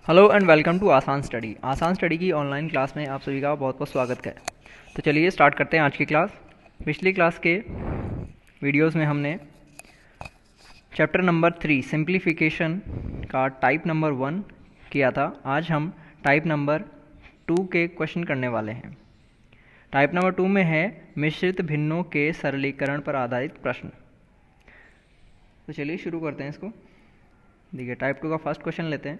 Hello and welcome to आसान study. आसान study की ऑनलाइन क्लास में आप सभी का बहुत बहुत स्वागत है। तो चलिए स्टार्ट करते हैं आज की क्लास। पिछली क्लास के वीडियोस में हमने चैप्टर नंबर 3 सिंप्लीफिकेशन का टाइप नंबर 1 किया था। आज हम टाइप नंबर 2 के क्वेश्चन करने वाले हैं। टाइप नंबर 2 में है मिश्रित भिन्नों के सरलीकरण पर आधारित प्रश्न। तो चलिए शुरू करते हैं इसको। देखिए टाइप 2 का फर्स्ट क्वेश्चन लेते हैं।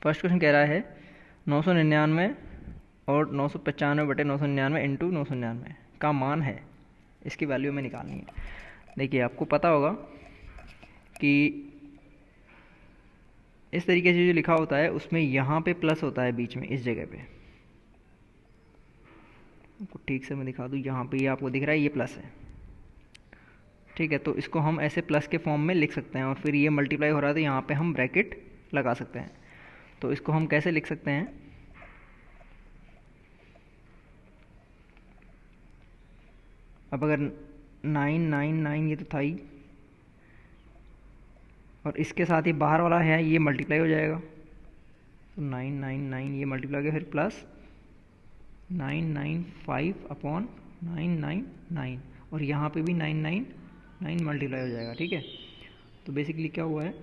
फर्स्ट क्वेश्चन कह रहा है 999 और 995/999 इंटू 999 का मान है, इसकी वैल्यू हमें निकालनी है। देखिए आपको पता होगा कि इस तरीके से जो लिखा होता है उसमें यहाँ पे प्लस होता है बीच में, इस जगह पे आपको ठीक से मैं दिखा दूँ। यहाँ पे ये आपको दिख रहा है, ये प्लस है, ठीक है। तो इसको हम ऐसे प्लस के फॉर्म में लिख सकते हैं और फिर ये मल्टीप्लाई हो रहा है तो यहाँ पे हम ब्रैकेट लगा सकते हैं। तो इसको हम कैसे लिख सकते हैं, अब अगर 999 ये तो था ही, और इसके साथ ही बाहर वाला है ये मल्टीप्लाई हो जाएगा, तो 999 ये मल्टीप्लाई हो गया, फिर प्लस 995/999 और यहाँ पे भी 999 मल्टीप्लाई हो जाएगा, ठीक है। तो बेसिकली क्या हुआ है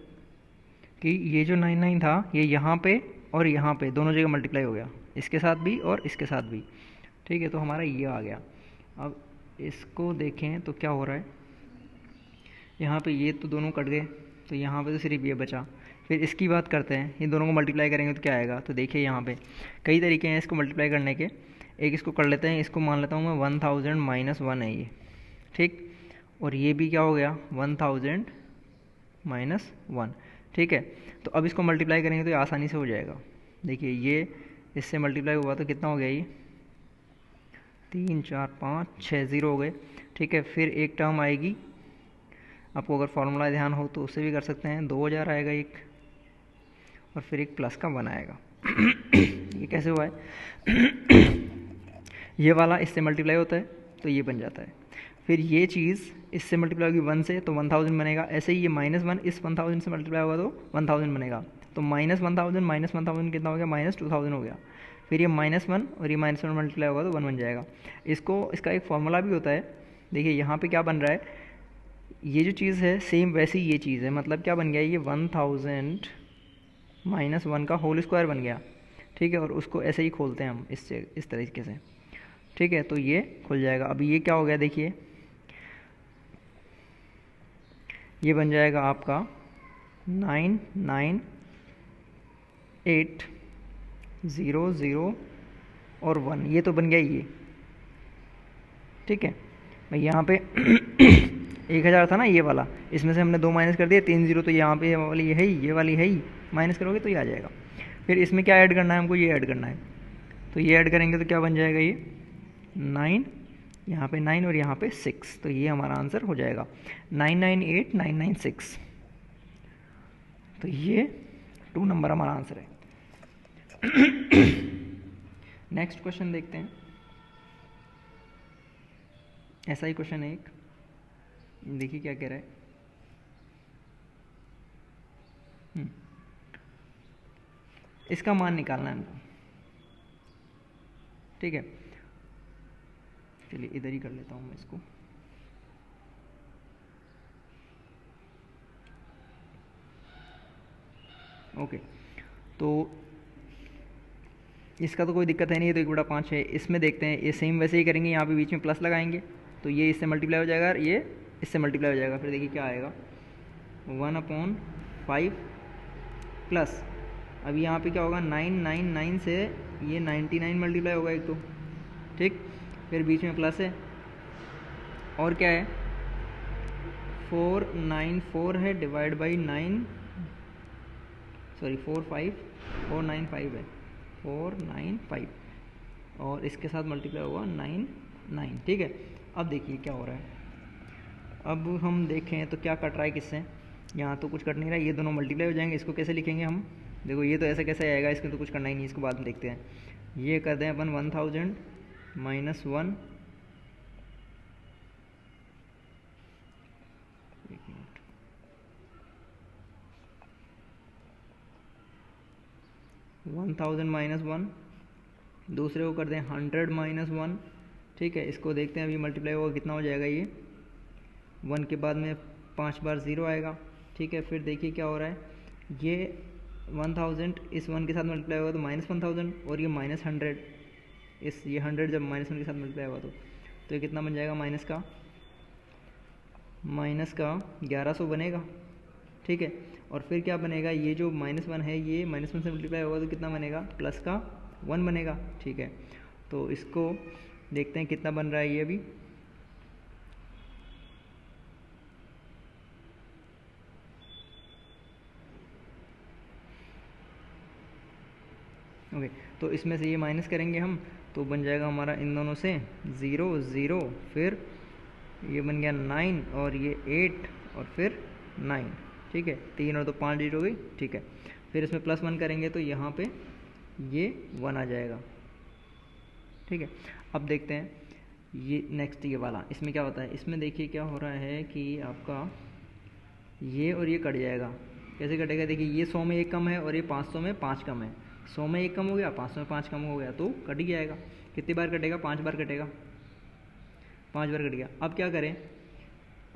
कि ये जो 99 था ये यहाँ पे और यहाँ पे दोनों जगह मल्टीप्लाई हो गया, इसके साथ भी और इसके साथ भी, ठीक है। तो हमारा ये आ गया। अब इसको देखें तो क्या हो रहा है, यहाँ पे ये तो दोनों कट गए, तो यहाँ पे तो सिर्फ ये बचा। फिर इसकी बात करते हैं, इन दोनों को मल्टीप्लाई करेंगे तो क्या आएगा। तो देखिए यहाँ पे कई तरीके हैं इसको मल्टीप्लाई करने के। एक इसको कर लेते हैं, इसको मान लेता हूँ मैं 1000 माइनस 1 है ये, ठीक। और ये भी क्या हो गया 1000 माइनस 1, ठीक है। तो अब इसको मल्टीप्लाई करेंगे तो ये आसानी से हो जाएगा। देखिए ये इससे मल्टीप्लाई हुआ तो कितना हो गया, ये 3 4 5 6 ज़ीरो हो गए, ठीक है। फिर एक टर्म आएगी, आपको अगर फॉर्मूला ध्यान हो तो उससे भी कर सकते हैं, 2000 आएगा एक, और फिर एक प्लस का 1 आएगा। ये कैसे हुआ है ये वाला इससे मल्टीप्लाई होता है तो ये बन जाता है, फिर ये चीज़ इससे मल्टीप्लाई होगी 1 से तो 1000 बनेगा। ऐसे ही ये -1 इस 1000 से मल्टीप्लाई होगा तो 1000 बनेगा। तो -1000 माइनस 1000 कितना हो गया, -2000 हो गया। फिर ये -1 और ये -1 मल्टीप्लाई होगा तो 1 बन जाएगा। इसका एक फॉर्मूला भी होता है। देखिए यहाँ पे क्या बन रहा है, ये जो चीज़ है सेम वैसे ही ये चीज़ है, मतलब क्या बन गया, ये 1000 माइनस 1 का होल स्क्वायर बन गया, ठीक है। और उसको ऐसे ही खोलते हैं हम इस तरीके से, ठीक है। तो ये खुल जाएगा। अभी ये क्या हो गया, देखिए ये बन जाएगा आपका 99800 और 1, ये तो बन गया ये, ठीक है। मैं यहाँ पे 1000 था ना ये वाला, इसमें से हमने 2 माइनस कर दिए, 3 ज़ीरो, तो यहाँ पे ये वाली है ही, ये वाली है ही, माइनस करोगे तो ये आ जाएगा। फिर इसमें क्या ऐड करना है हमको, ये ऐड करना है। तो ये ऐड करेंगे तो क्या बन जाएगा, ये 9, यहाँ पे 9 और यहाँ पे 6, तो ये हमारा आंसर हो जाएगा 998996। तो ये 2 नंबर हमारा आंसर है। नेक्स्ट क्वेश्चन देखते हैं। ऐसा ही क्वेश्चन है एक, देखिए क्या कह रहा है। इसका मान निकालना है हमको, ठीक है। चलिए इधर ही कर लेता हूँ मैं इसको। ओके, तो इसका तो कोई दिक्कत है नहीं, ये तो 1/5 है। इसमें देखते हैं, ये सेम वैसे ही करेंगे, यहाँ पे बीच में प्लस लगाएंगे तो ये इससे मल्टीप्लाई हो जाएगा और ये इससे मल्टीप्लाई हो जाएगा। फिर देखिए क्या आएगा, 1/5 प्लस, अब यहाँ पे क्या होगा, 999 से ये 99 मल्टीप्लाई होगा एक तो, ठीक। फिर बीच में प्लस है और क्या है, 494 है डिवाइड बाई 9, सॉरी 495 है, 495 और इसके साथ मल्टीप्लाई होगा 99, ठीक है। अब देखिए क्या हो रहा है, अब हम देखें तो क्या कट रहा है किससे, यहाँ तो कुछ कट नहीं रहा है, ये दोनों मल्टीप्लाई हो जाएंगे। इसको कैसे लिखेंगे हम, देखो ये तो ऐसे कैसे आएगा, इसमें तो कुछ करना ही नहीं, इसको बाद में देखते हैं। ये कर दें अपन 1000 माइनस 1, 1000 माइनस 1, दूसरे को कर दें 100 माइनस 1, ठीक है। इसको देखते हैं अभी मल्टीप्लाई होगा कितना हो जाएगा, ये 1 के बाद में 5 बार 0 आएगा, ठीक है। फिर देखिए क्या हो रहा है, ये 1000 इस 1 के साथ मल्टीप्लाई होगा तो माइनस 1000, और ये माइनस 100, ये 100 जब माइनस 1 के साथ मल्टीप्लाई होगा तो ये कितना बन जाएगा, माइनस का 1100 बनेगा, ठीक है। और फिर क्या बनेगा, ये जो -1 है ये -1 से मल्टीप्लाई होगा तो कितना बनेगा, प्लस का 1 बनेगा, ठीक है। तो इसको देखते हैं कितना बन रहा है ये अभी। ओके, तो इसमें से ये माइनस करेंगे हम तो बन जाएगा हमारा इन दोनों से 0 0, फिर ये बन गया 9 और ये 8 और फिर 9, ठीक है। 3 और 2 5 डिजिट हो गई, ठीक है। फिर इसमें +1 करेंगे तो यहाँ पे ये 1 आ जाएगा, ठीक है। अब देखते हैं ये नेक्स्ट ये वाला, इसमें क्या होता है, इसमें देखिए क्या हो रहा है कि आपका ये और ये कट जाएगा। कैसे कटेगा, देखिए ये 100 में 1 कम है और ये 500 में 5 कम है। 100 में 1 कम हो गया, 500 में 5 कम हो गया तो कट ही जाएगा। कितनी बार कटेगा, 5 बार कटेगा, 5 बार कट गया। अब क्या करें,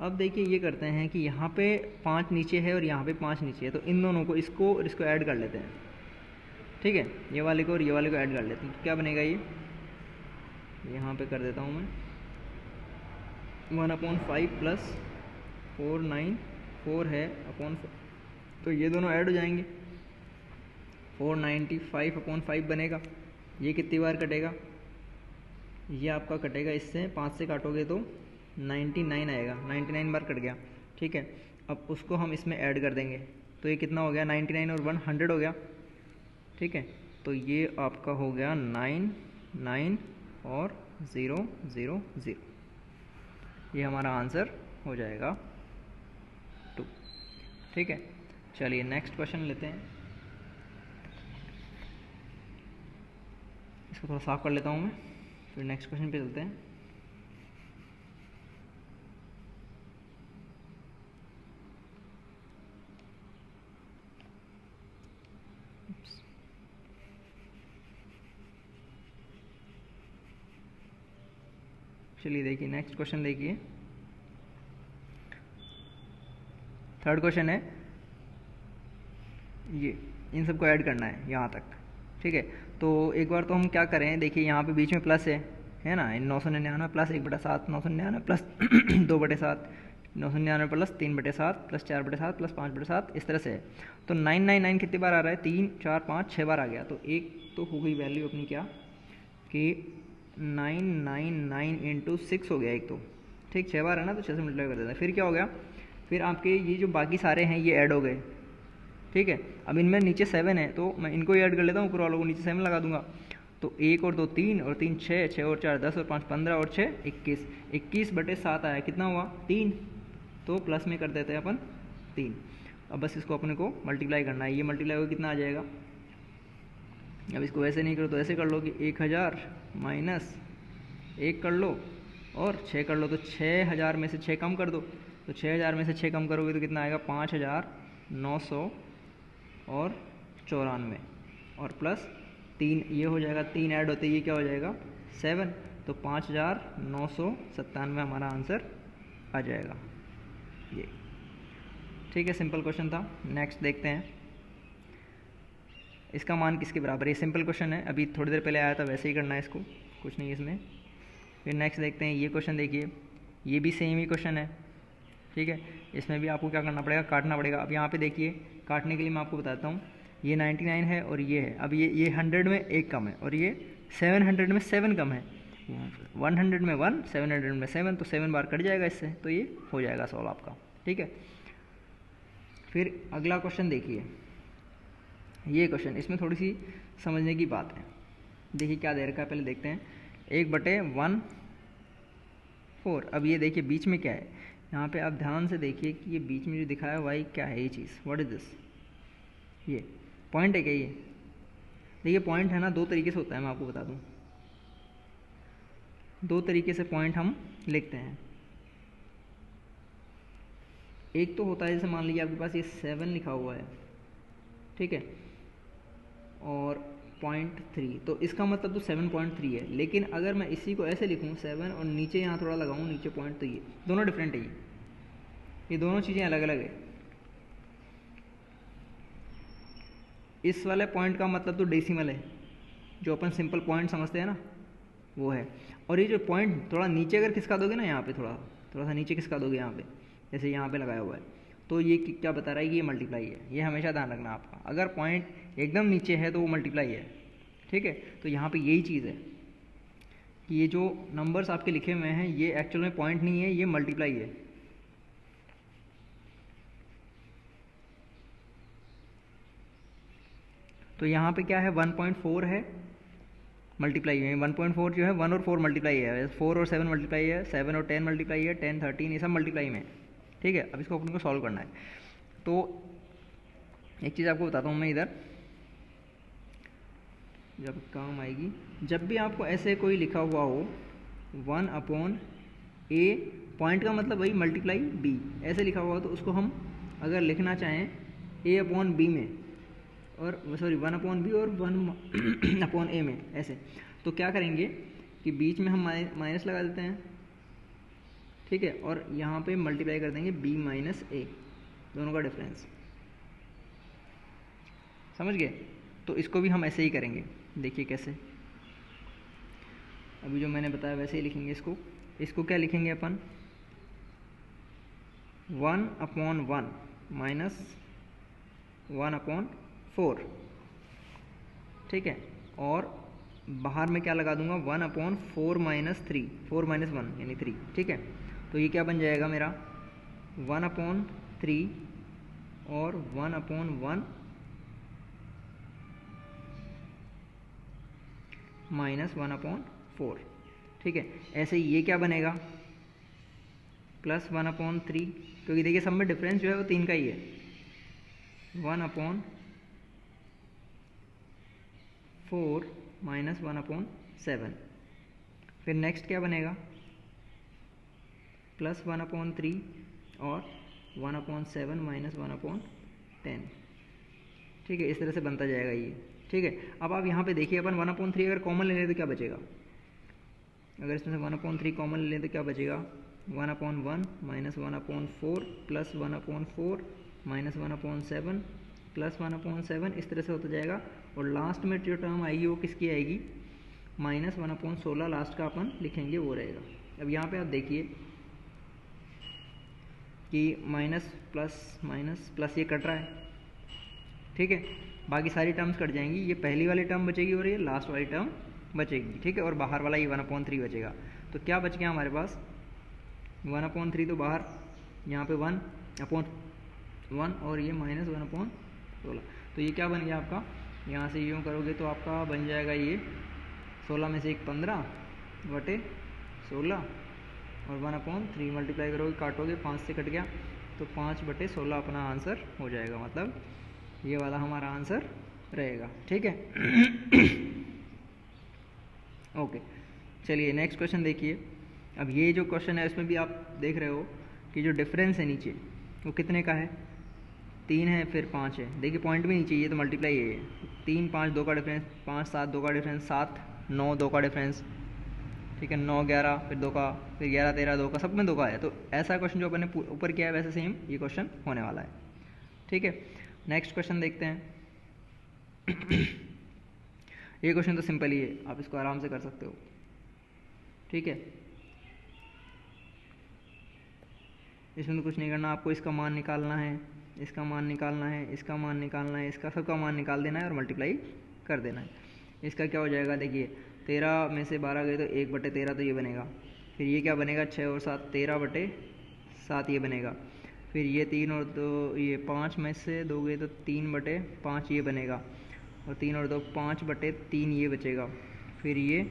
अब देखिए ये करते हैं कि यहाँ पे 5 नीचे है और यहाँ पे 5 नीचे है, तो इन दोनों को इसको और इसको ऐड कर लेते हैं, ठीक है। ये वाले को और ये वाले को ऐड कर लेते हैं, तो क्या बनेगा, ये यहाँ पे कर देता हूँ मैं 1/5 प्लस 494 है अपॉन 4, तो ये दोनों ऐड हो जाएंगे, 495/5 बनेगा। ये कितनी बार कटेगा, ये आपका कटेगा इससे 5 से काटोगे तो 99 आएगा, 99 बार कट गया, ठीक है। अब उसको हम इसमें ऐड कर देंगे तो ये कितना हो गया, 99 और 1 100 हो गया, ठीक है। तो ये आपका हो गया 9 9 और 0 0 0, ये हमारा आंसर हो जाएगा 2, ठीक है। चलिए नेक्स्ट क्वेश्चन लेते हैं, इसको थोड़ा साफ कर लेता हूँ मैं, फिर नेक्स्ट क्वेश्चन पे चलते हैं। चलिए देखिए नेक्स्ट क्वेश्चन, देखिए थर्ड क्वेश्चन है, ये इन सबको ऐड करना है यहाँ तक, ठीक है। तो एक बार तो हम क्या करें, देखिए यहाँ पे बीच में प्लस है ना, 999 plus 1/7, 999 plus 2/7, 999 plus 3/7 plus 4/7 plus 5/7, इस तरह से है। तो 999 कितनी बार आ रहा है, 3 4 5 6 बार आ गया, तो एक तो हो गई वैल्यू अपनी क्या कि 999 इंटू 6 हो गया एक तो, ठीक, 6 बार है ना, तो 6 से मल्टीप्लाई कर देते हैं। फिर क्या हो गया, फिर आपके ये जो बाकी सारे हैं ये ऐड हो गए, ठीक है। अब इनमें नीचे 7 है तो मैं इनको ही ऐड कर लेता हूँ, ऊपर वालों को नीचे 7 लगा दूंगा। तो 1 और 2 3 और 3 6, 6 और 4 10 और 5 15 और 6 21, 21/7 आया, कितना हुआ 3, तो प्लस में कर देते हैं अपन 3। अब बस इसको अपने को मल्टीप्लाई करना है, ये मल्टीप्लाई होकर कितना आ जाएगा। अब इसको ऐसे नहीं करो तो ऐसे कर लो कि 1000 माइनस 1 कर लो और 6 कर लो, तो 6000 में से 6 कम कर दो, तो 6000 में से 6 कम करोगे तो कितना आएगा 5994 और प्लस 3 ये हो जाएगा, 3 ऐड होते ये क्या हो जाएगा 7, तो 5997 हमारा आंसर आ जाएगा ये, ठीक है। सिंपल क्वेश्चन था। नेक्स्ट देखते हैं इसका मान किसके बराबर है, सिंपल क्वेश्चन है, अभी थोड़ी देर पहले आया था, वैसे ही करना है इसको, कुछ नहीं इसमें। फिर नेक्स्ट देखते हैं ये क्वेश्चन, देखिए ये भी सेम ही क्वेश्चन है, ठीक है। इसमें भी आपको क्या करना पड़ेगा, काटना पड़ेगा। अब यहाँ पे देखिए काटने के लिए मैं आपको बताता हूँ, ये 99 है और ये है, अब ये 100 में 1 कम है और ये 700 में 7 कम है, 100 में 1 700 में 7, तो 7 बार कट जाएगा इससे, तो ये हो जाएगा सॉल्व आपका, ठीक है। फिर अगला क्वेश्चन देखिए, ये क्वेश्चन इसमें थोड़ी सी समझने की बात है। देखिए क्या दे रखा है, पहले देखते हैं, 1/14। अब ये देखिए बीच में क्या है, यहाँ पे आप ध्यान से देखिए कि ये बीच में जो दिखाया है वाई क्या है, ये चीज़ व्हाट इज दिस, ये पॉइंट है क्या, ये देखिए पॉइंट है ना, 2 तरीके से होता है, मैं आपको बता दूँ, 2 तरीके से पॉइंट हम लिखते हैं। एक तो होता है जैसे मान लीजिए आपके पास ये 7 लिखा हुआ है, ठीक है, और 0.3, तो इसका मतलब तो 7.3 है। लेकिन अगर मैं इसी को ऐसे लिखूँ 7 और नीचे यहाँ थोड़ा लगाऊँ नीचे पॉइंट, तो ये दोनों डिफरेंट है, ये दोनों चीज़ें अलग अलग है। इस वाले पॉइंट का मतलब तो डेसिमल है, जो अपन सिंपल पॉइंट समझते हैं ना, वो है। और ये जो पॉइंट थोड़ा नीचे अगर खिसका दोगे ना, यहाँ पे थोड़ा सा नीचे खिसका दोगे यहाँ पे, जैसे यहाँ पे लगाया हुआ है, तो ये क्या बता रहा है कि ये मल्टीप्लाई है। ये हमेशा ध्यान रखना आपका, अगर पॉइंट एकदम नीचे है तो वो मल्टीप्लाई है, ठीक है। तो यहाँ पे यही चीज़ है कि ये जो नंबर्स आपके लिखे हुए हैं ये एक्चुअल में पॉइंट नहीं है, ये मल्टीप्लाई है। तो यहाँ पे क्या है, 1.4 है मल्टीप्लाई है। 1.4 जो है 1 और 4 मल्टीप्लाई है, 4 और 7 मल्टीप्लाई है, 7 और 10 मल्टीप्लाई है, 10 13 ये सब मल्टीप्लाई में, ठीक है। अब इसको अपन को सॉल्व करना है। तो एक चीज़ आपको बताता हूँ मैं इधर, जब काम आएगी, जब भी आपको ऐसे कोई लिखा हुआ हो 1/a, पॉइंट का मतलब वही मल्टीप्लाई b, ऐसे लिखा हुआ हो, तो उसको हम अगर लिखना चाहें a/b में, और सॉरी 1/b और 1/a में ऐसे, तो क्या करेंगे कि बीच में हम माइनस लगा देते हैं, ठीक है, और यहाँ पे मल्टीप्लाई कर देंगे b माइनस a, दोनों का डिफरेंस, समझ गए। तो इसको भी हम ऐसे ही करेंगे, देखिए कैसे, अभी जो मैंने बताया वैसे ही लिखेंगे इसको क्या लिखेंगे अपन, 1/1 माइनस 1/4, ठीक है। और बाहर में क्या लगा दूंगा, 1/4 माइनस 3, 4 माइनस 1 यानी 3, ठीक है। तो ये क्या बन जाएगा मेरा, 1/3 और 1/1 माइनस 1/4, ठीक है। ऐसे ही ये क्या बनेगा, प्लस 1/3, क्योंकि देखिए सब में डिफरेंस जो है वो 3 का ही है, 1/4 माइनस 1/7। फिर नेक्स्ट क्या बनेगा, प्लस 1/3 और 1/7 माइनस 1/10, ठीक है। इस तरह से बनता जाएगा ये, ठीक है। अब आप यहाँ पे देखिए, अपन 1/3 अगर कॉमन ले लें तो क्या बचेगा, अगर इसमें से 1/3 कॉमन ले लें तो क्या बचेगा, 1/1 माइनस 1/4 प्लस 1/4 माइनस 1/7 प्लस 1/7, इस तरह से होता जाएगा। और लास्ट में जो टर्म आएगी वो किसकी आएगी, माइनस 1/16 लास्ट का अपन लिखेंगे, वो रहेगा। अब यहाँ पे आप देखिए कि माइनस प्लस ये कट रहा है, ठीक है। बाकी सारी टर्म्स कट जाएंगी, ये पहली वाली टर्म बचेगी और ये लास्ट वाली टर्म बचेगी, ठीक है। और बाहर वाला ये 1/3 बचेगा। तो क्या बच गया हमारे पास, 1/3 तो बाहर, यहाँ पे 1/1 और ये माइनस 1/16। तो ये क्या बन गया आपका, यहाँ से यूँ करोगे तो आपका बन जाएगा ये 16 में से 1 15/16 और 1/3 मल्टीप्लाई करोगे, काटोगे 5 से कट गया, तो 5/16 अपना आंसर हो जाएगा, मतलब ये वाला हमारा आंसर रहेगा, ठीक है। ओके, चलिए नेक्स्ट क्वेश्चन देखिए। अब ये जो क्वेश्चन है इसमें भी आप देख रहे हो कि जो डिफरेंस है नीचे वो कितने का है, 3 है फिर 5 है। देखिए पॉइंट भी नीचे, ये तो मल्टीप्लाई है, 3 5 2 का डिफरेंस, 5 7 2 का डिफरेंस, 7 9 2 का डिफरेंस, ठीक है। 9 11 फिर 2 का, फिर 11 13 2 का, सब में 2 का है। तो ऐसा क्वेश्चन जो अपन ने ऊपर किया है वैसे सेम ये क्वेश्चन होने वाला है, ठीक है। नेक्स्ट क्वेश्चन देखते हैं। ये क्वेश्चन तो सिंपल ही है, आप इसको आराम से कर सकते हो, ठीक है। इसमें तो कुछ नहीं करना, आपको इसका मान निकालना है, इसका मान निकालना है, इसका मान निकालना है, इसका सबका मान निकाल देना है और मल्टीप्लाई कर देना है। इसका क्या हो जाएगा, देखिए 13 में से 12 गए तो 1/13 तो ये बनेगा। फिर ये क्या बनेगा, 6 और 7 13/7 ये बनेगा। फिर ये 3 और 2 ये 5 में से 2 गए तो 3/5 ये बनेगा। और 3 और 2 5/3 ये बचेगा। फिर ये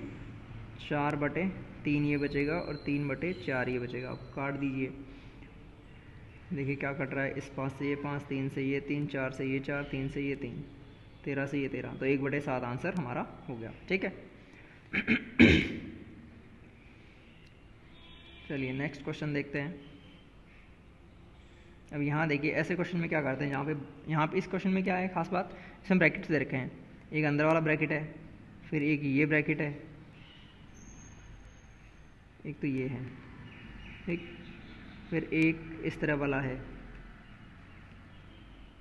4/3 ये बचेगा और 3/4 ये बचेगा। आप काट दीजिए, देखिए क्या कट रहा है, इस 5 से ये 5, 3 से ये 3, 4 से ये 4, 3 से ये 3, 13 से ये 13, तो 1/7 आंसर हमारा हो गया, ठीक है। चलिए नेक्स्ट क्वेश्चन देखते हैं। अब यहाँ देखिए ऐसे क्वेश्चन में क्या करते हैं, यहाँ पे इस क्वेश्चन में क्या है खास बात, इसमें ब्रैकेट्स दे रखे हैं, एक अंदर वाला ब्रैकेट है, फिर एक ये ब्रैकेट है, एक तो ये है, ठीक, फिर एक इस तरह वाला है,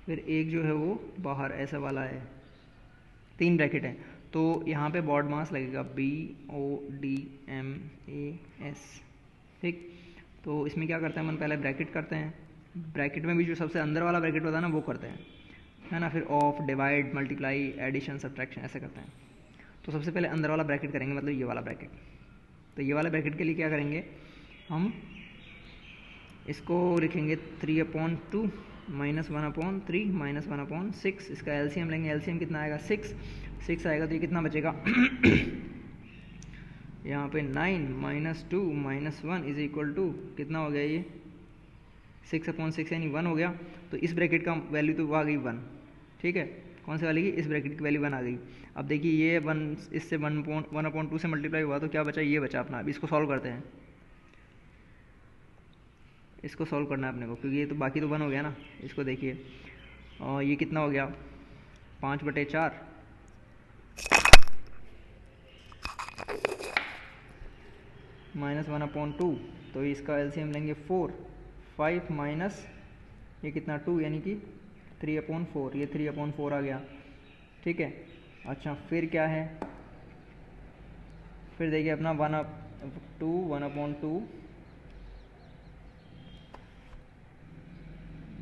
फिर एक जो है वो बाहर ऐसा वाला है, 3 ब्रैकेट हैं। तो यहाँ पे बॉड मास लगेगा BODMAS, ठीक। तो इसमें क्या करते हैं, हम पहले ब्रैकेट करते हैं, ब्रैकेट में भी जो सबसे अंदर वाला ब्रैकेट होता है ना वो करते हैं, है ना, फिर of, divide, multiply, addition, subtraction ऐसे करते हैं। तो सबसे पहले अंदर वाला ब्रैकेट करेंगे, मतलब ये वाला ब्रैकेट। तो ये वाला ब्रैकेट के लिए क्या करेंगे, हम इसको लिखेंगे 3/2 -1/3 -1/6। इसका एलसीएम लेंगे, एलसीएम कितना आएगा 6 आएगा, तो ये कितना बचेगा यहाँ पे 9 - 2 - 1 इज इक्वल टू कितना हो गया, ये 6/6 यानी 1 हो गया। तो इस ब्रैकेट का वैल्यू तो आ गई 1, ठीक है। कौन से वाली की, इस ब्रैकेट की वैल्यू 1 आ गई। अब देखिए ये 1 इससे 1/2 से मल्टीप्लाई हुआ, तो क्या बचा, ये बचा अपना। अब इसको सॉल्व करते हैं, इसको सॉल्व करना है अपने को, क्योंकि ये तो बाकी तो 1 हो गया ना। इसको देखिए, और ये कितना हो गया 5/4 -1/2, तो इसका एलसीएम लेंगे 4, 5 माइनस ये कितना 2 यानी कि 3/4, ये 3/4 आ गया, ठीक है। अच्छा फिर क्या है, फिर देखिए अपना 1/2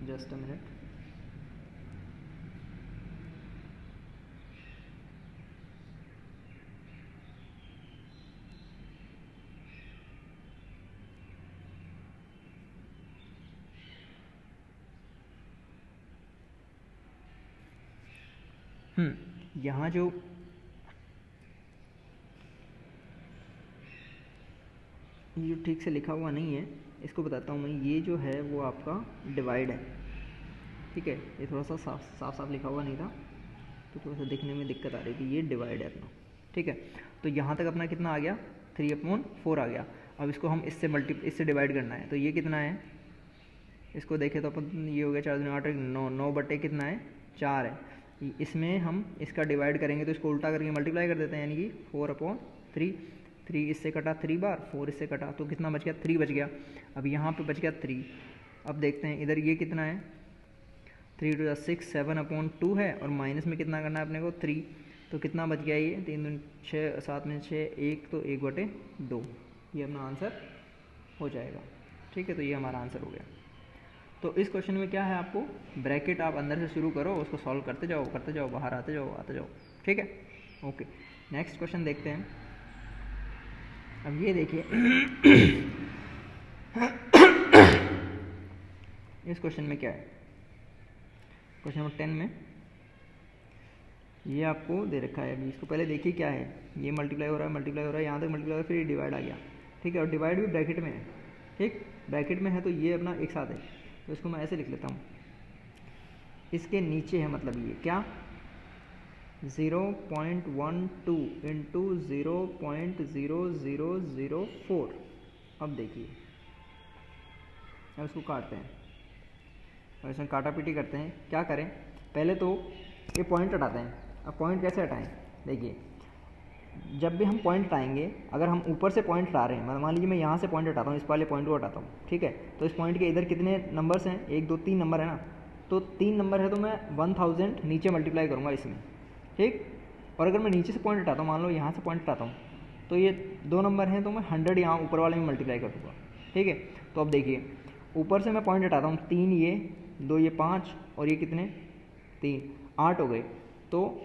जस्ट अ मिनट, यहाँ जो ये ठीक से लिखा हुआ नहीं है, इसको बताता हूँ मैं। ये जो है वो आपका डिवाइड है, ठीक है। ये थोड़ा सा साफ लिखा हुआ नहीं था, तो थोड़ा सा दिखने में दिक्कत आ रही थी। ये डिवाइड है अपना, ठीक है। तो यहाँ तक अपना कितना आ गया, 3/4 आ गया। अब इसको हम इससे डिवाइड करना है, तो ये कितना है, इसको देखें तो अपन ये हो गया 4 8 9 बटे कितना है 4 है। इसमें हम इसका डिवाइड करेंगे तो इसको उल्टा करके मल्टीप्लाई कर देते हैं, यानी कि 4/3। 3 इससे कटा 3 बार, 4 इससे कटा, तो कितना बच गया 3 बच गया। अब यहाँ पे बच गया 3। अब देखते हैं इधर ये कितना है, 3 2 6 7/2 है, और माइनस में कितना करना है अपने को 3, तो कितना बच गया, ये 3 2 6 7 में 6 1, तो 1/2। ये अपना आंसर हो जाएगा, ठीक है। तो ये हमारा आंसर हो गया। तो इस क्वेश्चन में क्या है, आपको ब्रैकेट आप अंदर से शुरू करो, उसको सॉल्व करते जाओ बाहर आते जाओ, ठीक है। ओके, नेक्स्ट क्वेश्चन देखते हैं। अब ये देखिए इस क्वेश्चन में क्या है, क्वेश्चन नंबर 10 में ये आपको दे रखा है। अभी इसको पहले देखिए क्या है, ये मल्टीप्लाई हो रहा है, यहाँ तक मल्टीप्लाई हो रहा है, फिर ये डिवाइड आ गया, ठीक है। और डिवाइड भी ब्रैकेट में है, ठीक, ब्रैकेट में है, तो ये अपना एक साथ है। तो इसको मैं ऐसे लिख लेता हूँ, इसके नीचे है, मतलब ये क्या 0.12 इंटू 0.0004। अब देखिए, अब इसको काटते हैं, और इसमें काटा पीटी करते हैं। क्या करें, पहले तो ये पॉइंट हटाते हैं। अब पॉइंट कैसे हटाएं, देखिए जब भी हम पॉइंट हटाएंगे, अगर हम ऊपर से पॉइंट हटा रहे हैं, मान लीजिए मैं यहाँ से पॉइंट हटाता हूँ, इस वाले पॉइंट को हटाता हूँ, ठीक है। तो इस पॉइंट के इधर कितने नंबर्स हैं, 1 2 3 नंबर है ना, तो 3 नंबर है, तो मैं 1000 नीचे मल्टीप्लाई करूँगा इसमें, ठीक। और अगर मैं नीचे से पॉइंट हटाता हूँ, मान लो यहाँ से पॉइंट हटाता हूँ, तो ये 2 नंबर हैं, तो मैं 100 यहाँ ऊपर वाले में मल्टीप्लाई कर दूँगा, ठीक है। तो अब देखिए ऊपर से मैं पॉइंट हटाता हूँ, 3 ये 2 ये 5, और ये कितने 3 8 हो गए। तो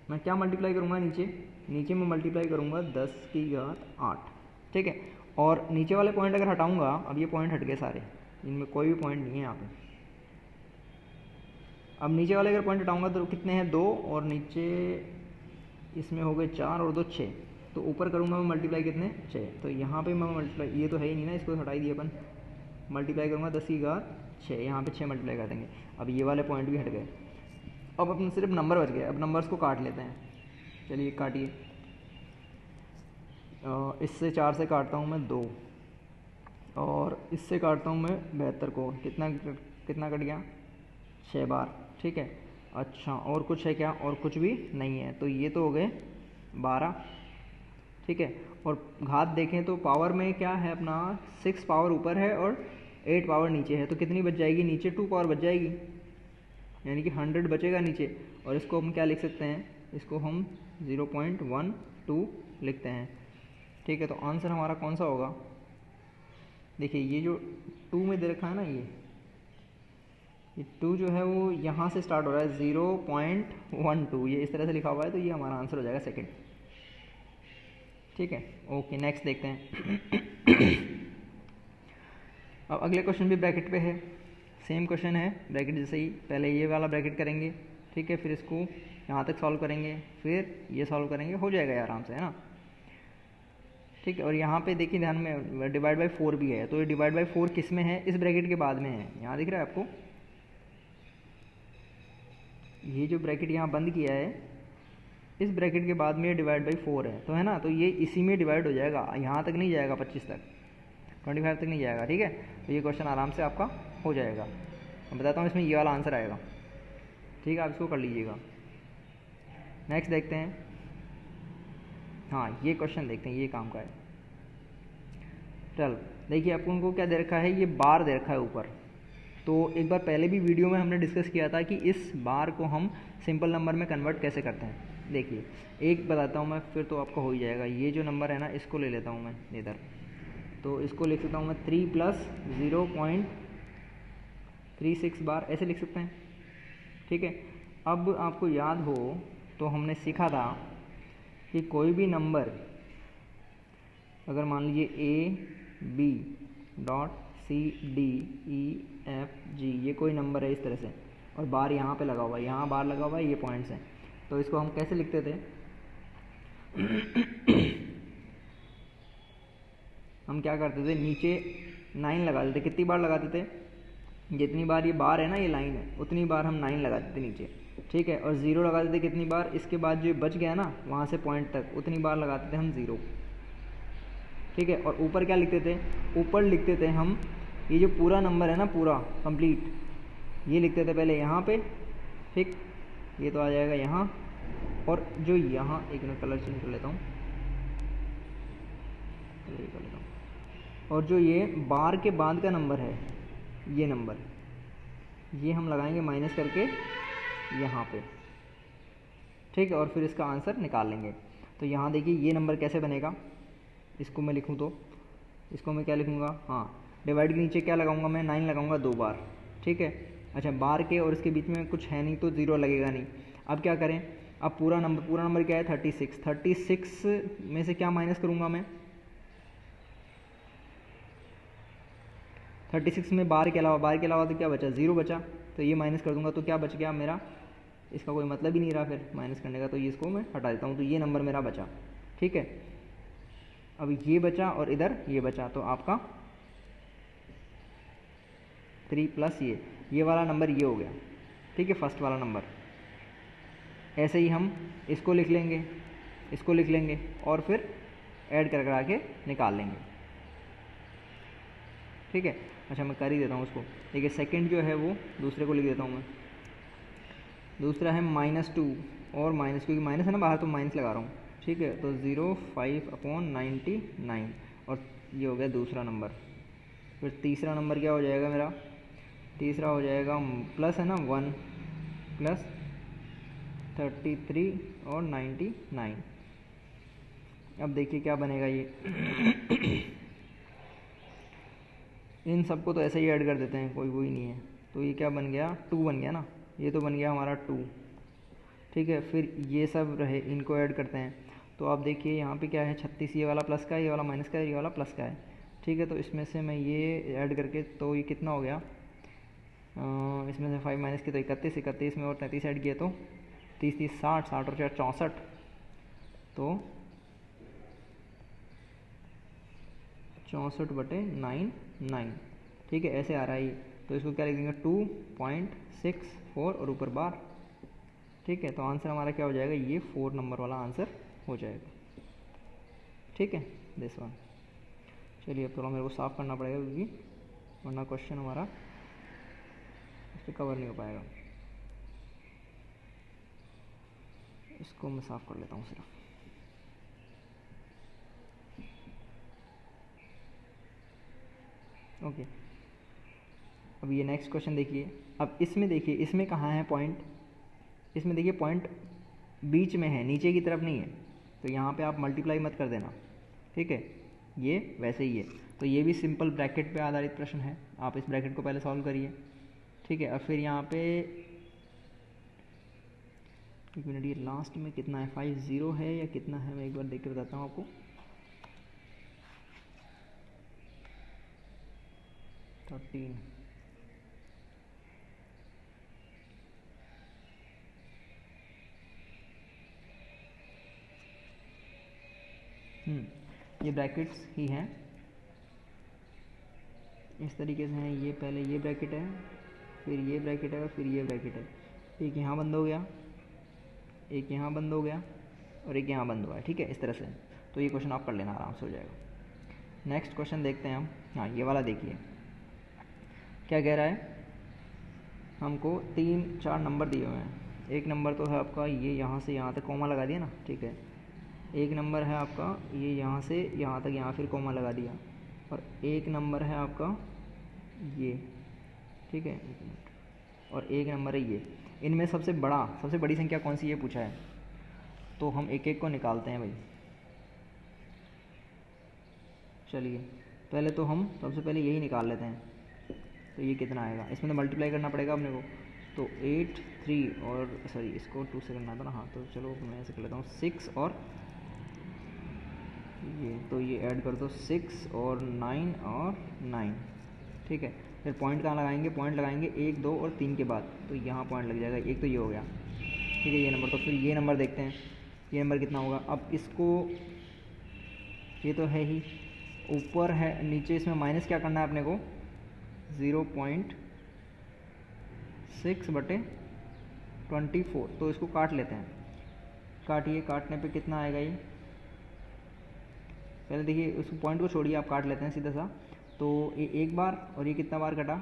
मैं क्या मल्टीप्लाई करूँगा, नीचे में मल्टीप्लाई करूँगा 10 की घात 8, ठीक है। और नीचे वाले पॉइंट अगर हटाऊँगा, अब ये पॉइंट हट गए सारे, इनमें कोई भी पॉइंट नहीं है यहाँ पे। अब नीचे वाले अगर पॉइंट हटाऊँगा तो कितने हैं 2, और नीचे इसमें हो गए 4 और 2 6, तो ऊपर करूँगा मैं मल्टीप्लाई कितने 6, तो यहाँ पे मैं मल्टीप्लाई, ये तो है ही नहीं ना, इसको हटाई दिए अपन, मल्टीप्लाई करूँगा 10 की घात 6, यहाँ पे 6 मल्टीप्लाई कर देंगे। अब ये वाले पॉइंट भी हट गए, अब अपने सिर्फ नंबर बच गए। अब नंबर्स को काट लेते हैं, चलिए काटिए। इससे 4 से काटता हूँ मैं 2, और इससे काटता हूँ मैं 72 को, कितना कट गया 6 बार, ठीक है। अच्छा, और कुछ है क्या? और कुछ भी नहीं है। तो ये तो हो गए 12, ठीक है। और घात देखें तो पावर में क्या है अपना, 6 पावर ऊपर है और 8 पावर नीचे है, तो कितनी बच जाएगी? नीचे 2 पावर बच जाएगी, यानी कि 100 बचेगा नीचे। और इसको हम क्या लिख सकते हैं? इसको हम 0.12 लिखते हैं, ठीक है। तो आंसर हमारा कौन सा होगा? देखिए ये जो 2 में दे रखा है ना, ये 2 जो है वो यहाँ से स्टार्ट हो रहा है 0.12, ये इस तरह से लिखा हुआ है, तो ये हमारा आंसर हो जाएगा सेकंड, ठीक है। ओके, नेक्स्ट देखते हैं। अब अगले क्वेश्चन भी ब्रैकेट पे है, सेम क्वेश्चन है ब्रैकेट जैसे ही। पहले ये वाला ब्रैकेट करेंगे, ठीक है, फिर इसको यहाँ तक सॉल्व करेंगे, फिर ये सॉल्व करेंगे, हो जाएगा यार आराम से, है ना, ठीक है। और यहाँ पे देखिए ध्यान में डिवाइड बाई 4 भी है, तो ये डिवाइड बाई 4 किस में है? इस ब्रैकेट के बाद में है, यहाँ दिख रहा है आपको, ये जो ब्रैकेट यहाँ बंद किया है, इस ब्रैकेट के बाद में ये डिवाइड बाई 4 है, तो है ना, तो ये इसी में डिवाइड हो जाएगा, यहाँ तक नहीं जाएगा, 25 तक, 25 तक नहीं जाएगा, ठीक है। तो ये क्वेश्चन आराम से आपका हो जाएगा। मैं बताता हूँ इसमें ये वाला आंसर आएगा, ठीक है, आप इसको कर लीजिएगा। नेक्स्ट देखते हैं, हाँ ये क्वेश्चन देखते हैं, ये काम का है। चल देखिए, आपको उनको क्या दे रखा है? ये बार दे रखा है ऊपर। तो एक बार पहले भी वीडियो में हमने डिस्कस किया था कि इस बार को हम सिंपल नंबर में कन्वर्ट कैसे करते हैं। देखिए एक बताता हूँ मैं, फिर तो आपका हो ही जाएगा। ये जो नंबर है ना, इसको ले लेता हूँ मैं इधर, तो इसको लिख सकता हूँ मैं 3 + 0.36 बार, ऐसे लिख सकते हैं, ठीक है। अब आपको याद हो तो हमने सीखा था कि कोई भी नंबर अगर मान लीजिए A, B.C.D.E.F.G, ये कोई नंबर है इस तरह से, और बार यहाँ पे लगा हुआ है, यहाँ बार लगा हुआ है, ये पॉइंट्स हैं, तो इसको हम कैसे लिखते थे? हम क्या करते थे, नीचे 9 लगा देते। कितनी बार लगाते थे? जितनी बार ये बार है ना, ये लाइन है, उतनी बार हम 9 लगा देते नीचे, ठीक है। और 0 लगा देते कितनी बार? इसके बाद जो बच गया ना वहाँ से पॉइंट तक, उतनी बार लगाते थे हम 0, ठीक है। और ऊपर क्या लिखते थे? ऊपर लिखते थे हम ये जो पूरा नंबर है ना, पूरा कंप्लीट, ये लिखते थे पहले यहाँ पे, ठीक, ये तो आ जाएगा यहाँ। और जो यहाँ, एक मिनट कलर चेंज कर लेता हूँ, और जो ये बार के बाद का नंबर है, ये नंबर, ये हम लगाएंगे माइनस करके यहाँ पे, ठीक है। और फिर इसका आंसर निकाल लेंगे। तो यहाँ देखिए ये नंबर कैसे बनेगा, इसको मैं लिखूँ तो इसको मैं क्या लिखूँगा? हाँ, डिवाइड के नीचे क्या लगाऊंगा मैं? 9 लगाऊंगा 2 बार, ठीक है। अच्छा, बार के और इसके बीच में कुछ है नहीं, तो 0 लगेगा नहीं। अब क्या करें? अब पूरा नंबर क्या है? 36। 36 में से क्या माइनस करूँगा मैं? 36 में बार के अलावा तो क्या बचा? 0 बचा, तो ये माइनस कर दूंगा, तो क्या बच गया मेरा? इसका कोई मतलब ही नहीं रहा फिर माइनस करने का, तो ये इसको मैं हटा देता हूँ, तो ये नंबर मेरा बचा, ठीक है। अब ये बचा और इधर ये बचा, तो आपका 3 + ये वाला नंबर ये हो गया, ठीक है, फर्स्ट वाला नंबर। ऐसे ही हम इसको लिख लेंगे, इसको लिख लेंगे, और फिर ऐड करा के निकाल लेंगे, ठीक है। अच्छा, मैं कर ही देता हूँ उसको। देखिए सेकंड जो है वो दूसरे को लिख देता हूँ मैं, दूसरा है -2, और माइनस, क्योंकि माइनस है ना बाहर, तो माइनस लगा रहा हूँ, ठीक है। तो 0.5/99, और ये हो गया दूसरा नंबर। फिर तीसरा नंबर क्या हो जाएगा मेरा? तीसरा हो जाएगा प्लस है ना 1 + 33 और 99। अब देखिए क्या बनेगा ये। इन सबको तो ऐसे ही ऐड कर देते हैं, कोई वही नहीं है, तो ये क्या बन गया? 2 बन गया ना, ये तो बन गया हमारा 2, ठीक है। फिर ये सब रहे, इनको ऐड करते हैं, तो आप देखिए यहाँ पे क्या है? 36, ये वाला प्लस का है, ये वाला माइनस का है, ये वाला प्लस का है, ठीक है। तो इसमें से मैं ये ऐड करके, तो ये कितना हो गया? इसमें से 5 माइनस की तो 31, 31 में और 33 ऐड किए तो 30, 30 60, 60 और 4 64, तो 64/9, ठीक है, ऐसे आ रहा है ये। तो इसको क्या लिख देंगे? 2.64 और ऊपर बार, ठीक है। तो आंसर हमारा क्या हो जाएगा? ये 4 नंबर वाला आंसर हो जाएगा, ठीक है, दिस वन। चलिए अब थोड़ा मेरे को साफ़ करना पड़ेगा, क्योंकि वरना क्वेश्चन हमारा इस पर कवर नहीं हो पाएगा। इसको मैं साफ़ कर लेता हूँ सिर्फ। ओके, अब ये नेक्स्ट क्वेश्चन देखिए। अब इसमें देखिए, इसमें कहाँ है पॉइंट, इसमें देखिए पॉइंट बीच में है, नीचे की तरफ नहीं है, तो यहाँ पे आप मल्टीप्लाई मत कर देना, ठीक है। ये वैसे ही है, तो ये भी सिंपल ब्रैकेट पे आधारित प्रश्न है, आप इस ब्रैकेट को पहले सॉल्व करिए, ठीक है। और फिर यहाँ पे एक मिनट, ये लास्ट में कितना है, 50 है या कितना है, मैं एक बार देख के बताता हूँ आपको। ये ब्रैकेट्स ही हैं, इस तरीके से हैं। ये पहले ये ब्रैकेट है, फिर ये ब्रैकेट है, और फिर ये ब्रैकेट है। एक यहाँ बंद हो गया, एक यहाँ बंद हो गया, और एक यहाँ बंद हुआ है, ठीक है, इस तरह से। तो ये क्वेश्चन आप कर लेना, आराम से हो जाएगा। नेक्स्ट क्वेश्चन देखते हैं हम। हाँ, ये वाला देखिए क्या कह रहा है। हमको 3-4 नंबर दिए हुए हैं। एक नंबर तो है आपका ये, यहाँ से यहाँ तक कॉमा लगा दिया ना, ठीक है। एक नंबर है आपका ये, यहाँ से यहाँ तक, यहाँ फिर कॉमा लगा दिया। और एक नंबर है आपका ये, ठीक है, एक मिनट। और एक नंबर है ये। इनमें सबसे बड़ी संख्या कौन सी, ये पूछा है। तो हम एक एक को निकालते हैं भाई। चलिए, पहले तो हम सबसे पहले यही निकाल लेते हैं। तो ये कितना आएगा, इसमें तो मल्टीप्लाई करना पड़ेगा अपने को। तो 8, 3 और सॉरी, इसको 2 से करना था ना। हाँ, तो चलो मैं ऐसे कर लेता हूँ, 6 और ये, तो ये ऐड कर दो, 6 और 9 और 9, ठीक है। फिर पॉइंट कहाँ लगाएंगे, पॉइंट लगाएंगे 1, 2 और 3 के बाद, तो यहाँ पॉइंट लग जाएगा। एक तो ये हो गया, ठीक है, ये नंबर। तो फिर ये नंबर देखते हैं, ये नंबर कितना होगा। अब इसको, ये तो है ही, ऊपर है, नीचे इसमें माइनस क्या करना है अपने को, 0.6/24। तो इसको काट लेते हैं, काटिए। काटने पे कितना आएगा ये, पहले देखिए उस पॉइंट को छोड़िए, आप काट लेते हैं सीधा सा। तो ये एक बार, और ये कितना बार कटा,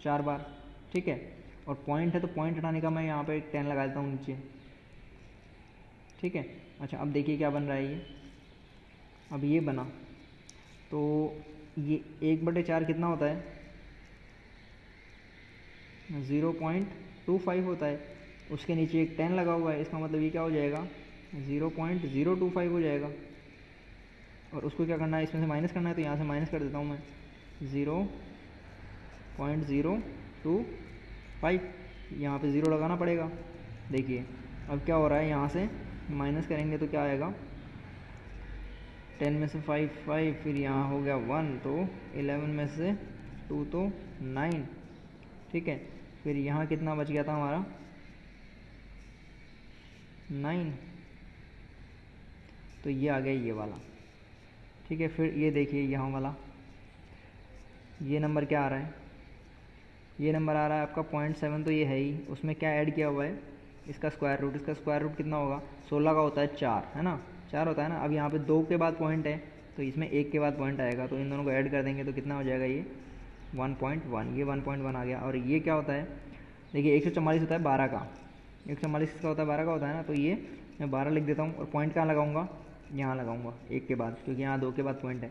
4 बार, ठीक है। और पॉइंट है, तो पॉइंट हटाने का मैं यहाँ पे 10 लगा देता हूँ नीचे, ठीक है। अच्छा, अब देखिए क्या बन रहा है ये। अब ये बना, तो ये 1/4 कितना होता है, 0.25 होता है। उसके नीचे एक 10 लगा हुआ है, इसका मतलब ये क्या हो जाएगा, 0.025 हो जाएगा। और उसको क्या करना है, इसमें से माइनस करना है, तो यहाँ से माइनस कर देता हूँ मैं, 0.025। यहाँ पे 0 लगाना पड़ेगा। देखिए अब क्या हो रहा है, यहाँ से माइनस करेंगे तो क्या आएगा, 10 में से 5 5, फिर यहाँ हो गया 1, तो 11 में से 2 तो 9, ठीक है। फिर यहाँ कितना बच गया था हमारा, 9, तो ये आ गया ये वाला, ठीक है। फिर ये देखिए यहाँ वाला, ये नंबर क्या आ रहा है, ये नंबर आ रहा है आपका 0.7, तो ये है ही। उसमें क्या ऐड किया हुआ है, इसका स्क्वायर रूट। इसका स्क्वायर रूट कितना होगा, 16 का होता है 4, है ना, 4 होता है ना। अब यहाँ पे 2 के बाद पॉइंट है, तो इसमें 1 के बाद पॉइंट आएगा, तो इन दोनों को ऐड कर देंगे तो कितना हो जाएगा, ये 1.1, ये 1.1 आ गया। और ये क्या होता है, देखिए 144 होता है 12 का, 144 का होता है 12 का होता है ना। तो ये मैं 12 लिख देता हूँ, और पॉइंट कहाँ लगाऊंगा, यहाँ लगाऊंगा 1 के बाद, क्योंकि यहाँ 2 के बाद पॉइंट है।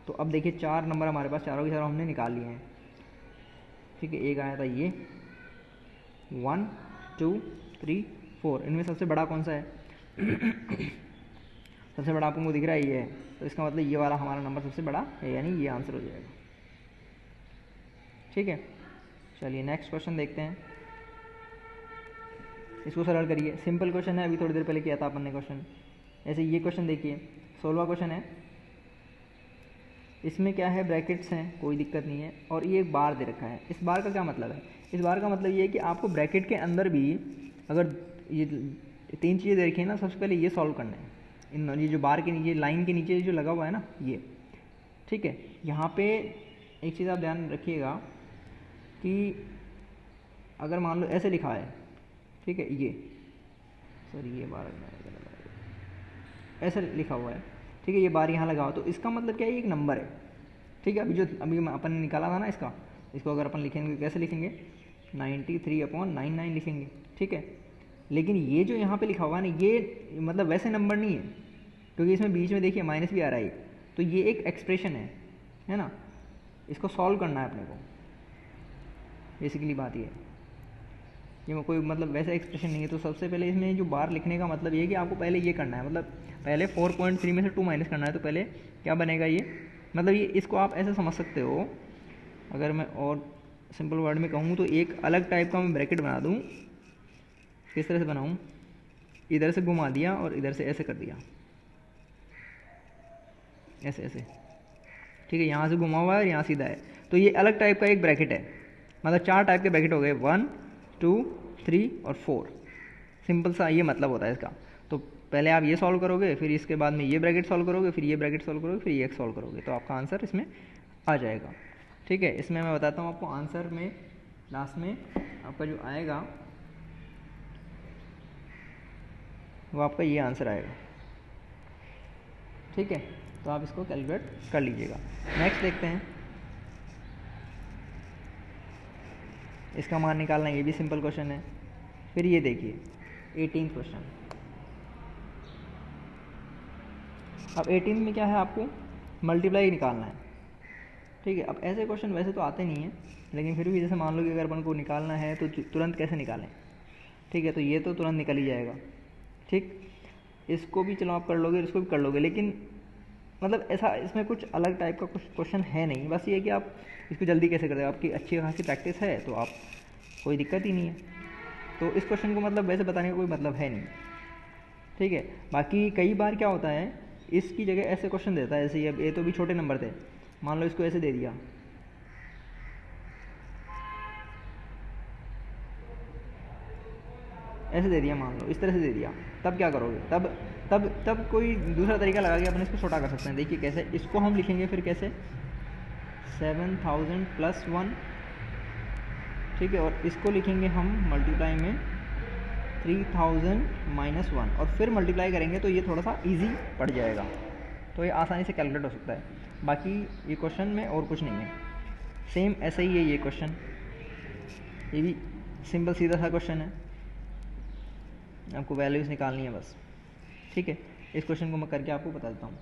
तो अब देखिए 4 नंबर हमारे पास, चारों के चारों हमने निकाल लिए हैं, ठीक है। एक आया था ये 1, 2, 3, 4, इनमें सबसे बड़ा कौन सा है सबसे बड़ा आपको दिख रहा है ये है, तो इसका मतलब ये वाला हमारा नंबर सबसे बड़ा है, यानी ये आंसर हो जाएगा, ठीक है। चलिए नेक्स्ट क्वेश्चन देखते हैं, इसको सरल करिए। सिंपल क्वेश्चन है, अभी थोड़ी देर पहले किया था अपन ने क्वेश्चन। ऐसे ये क्वेश्चन देखिए, 16वां क्वेश्चन है। इसमें क्या है, ब्रैकेट्स हैं, कोई दिक्कत नहीं है, और ये एक बार दे रखा है। इस बार का क्या मतलब है, इस बार का मतलब ये है कि आपको ब्रैकेट के अंदर भी अगर ये 3 चीज़ें दे रखी है ना, सबसे पहले ये सॉल्व करना है। ये जो बार के नीचे, लाइन के नीचे जो लगा हुआ है ना, ये, ठीक है। यहाँ पे एक चीज़ आप ध्यान रखिएगा कि अगर मान लो ऐसे लिखा है, ठीक है, ये सॉरी ये बार ऐसे लिखा हुआ है, ठीक है, ये बार यहाँ लगा हुआ, तो इसका मतलब क्या है, ये एक नंबर है, ठीक है। अभी अपन ने निकाला था ना इसको अगर अपन लिखेंगे कैसे लिखेंगे, 93/99 लिखेंगे, ठीक है। लेकिन ये जो यहाँ पे लिखा हुआ है ना, ये मतलब वैसे नंबर नहीं है, क्योंकि इसमें बीच में देखिए माइनस भी आ रहा है, तो ये एक एक्सप्रेशन है ना, इसको सॉल्व करना है अपने को, बेसिकली बात ये कोई मतलब वैसा एक्सप्रेशन नहीं है। तो सबसे पहले इसमें जो बार लिखने का मतलब ये है कि आपको पहले ये करना है, मतलब पहले 4.3 में से 2 माइनस करना है, तो पहले क्या बनेगा ये, मतलब ये इसको आप ऐसे समझ सकते हो, अगर मैं और सिंपल वर्ड में कहूँ तो एक अलग टाइप का मैं ब्रैकेट बना दूँ। किस तरह से बनाऊँ, इधर से घुमा दिया और इधर से ऐसे कर दिया, ऐसे ऐसे, ठीक है, यहाँ से घुमा हुआ है और यहाँ सीधा है, तो ये अलग टाइप का एक ब्रैकेट है, मतलब 4 टाइप के ब्रैकेट हो गए, 1 2 3 और 4, सिंपल सा ये मतलब होता है इसका। तो पहले आप ये सॉल्व करोगे, फिर इसके बाद में ये ब्रैकेट सॉल्व करोगे, फिर ये ब्रैकेट सॉल्व करोगे, फिर ये सॉल्व करोगे, तो आपका आंसर इसमें आ जाएगा। ठीक है, इसमें मैं बताता हूँ आपको आंसर में, लास्ट में आपका जो आएगा वो आपका ये आंसर आएगा। ठीक है, तो आप इसको कैलकुलेट कर लीजिएगा। नेक्स्ट देखते हैं, इसका मान निकालना, ये भी सिंपल क्वेश्चन है। फिर ये देखिए 18 क्वेश्चन। अब 18 में क्या है, आपको मल्टीप्लाई निकालना है। ठीक है, अब ऐसे क्वेश्चन वैसे तो आते नहीं हैं, लेकिन फिर भी जैसे मान लो कि अगर अपन को निकालना है तो तुरंत कैसे निकालें। ठीक है, तो ये तो तुरंत निकल ही जाएगा। ठीक, इसको भी चलो आप कर लोगे, इसको भी कर लोगे, लेकिन मतलब ऐसा इसमें कुछ अलग टाइप का कुछ क्वेश्चन है नहीं, बस ये कि आप इसको जल्दी कैसे कर दे, आपकी अच्छी खासी प्रैक्टिस है तो आप कोई दिक्कत ही नहीं है। तो इस क्वेश्चन को मतलब वैसे बताने का कोई मतलब है नहीं। ठीक है, बाकी कई बार क्या होता है, इसकी जगह ऐसे क्वेश्चन देता है, जैसे ये, अब ये तो भी छोटे नंबर थे, मान लो इसको ऐसे दे दिया, ऐसे दे दिया, मान लो इस तरह से दे दिया, तब क्या करोगे, तब तब तब कोई दूसरा तरीका लगा के अपन इसको छोटा कर सकते हैं। देखिए कैसे, इसको हम लिखेंगे फिर कैसे, 7000 प्लस 1, ठीक है, और इसको लिखेंगे हम मल्टीप्लाई में 3000 माइनस 1, और फिर मल्टीप्लाई करेंगे तो ये थोड़ा सा इजी पड़ जाएगा, तो ये आसानी से कैलकुलेट हो सकता है। बाकी ये क्वेश्चन में और कुछ नहीं है, सेम ऐसा ही है ये क्वेश्चन, ये भी सिंपल सीधा सा क्वेश्चन है, आपको वैल्यूज़ निकालनी है बस। ठीक है, इस क्वेश्चन को मैं करके आपको बता देता हूँ,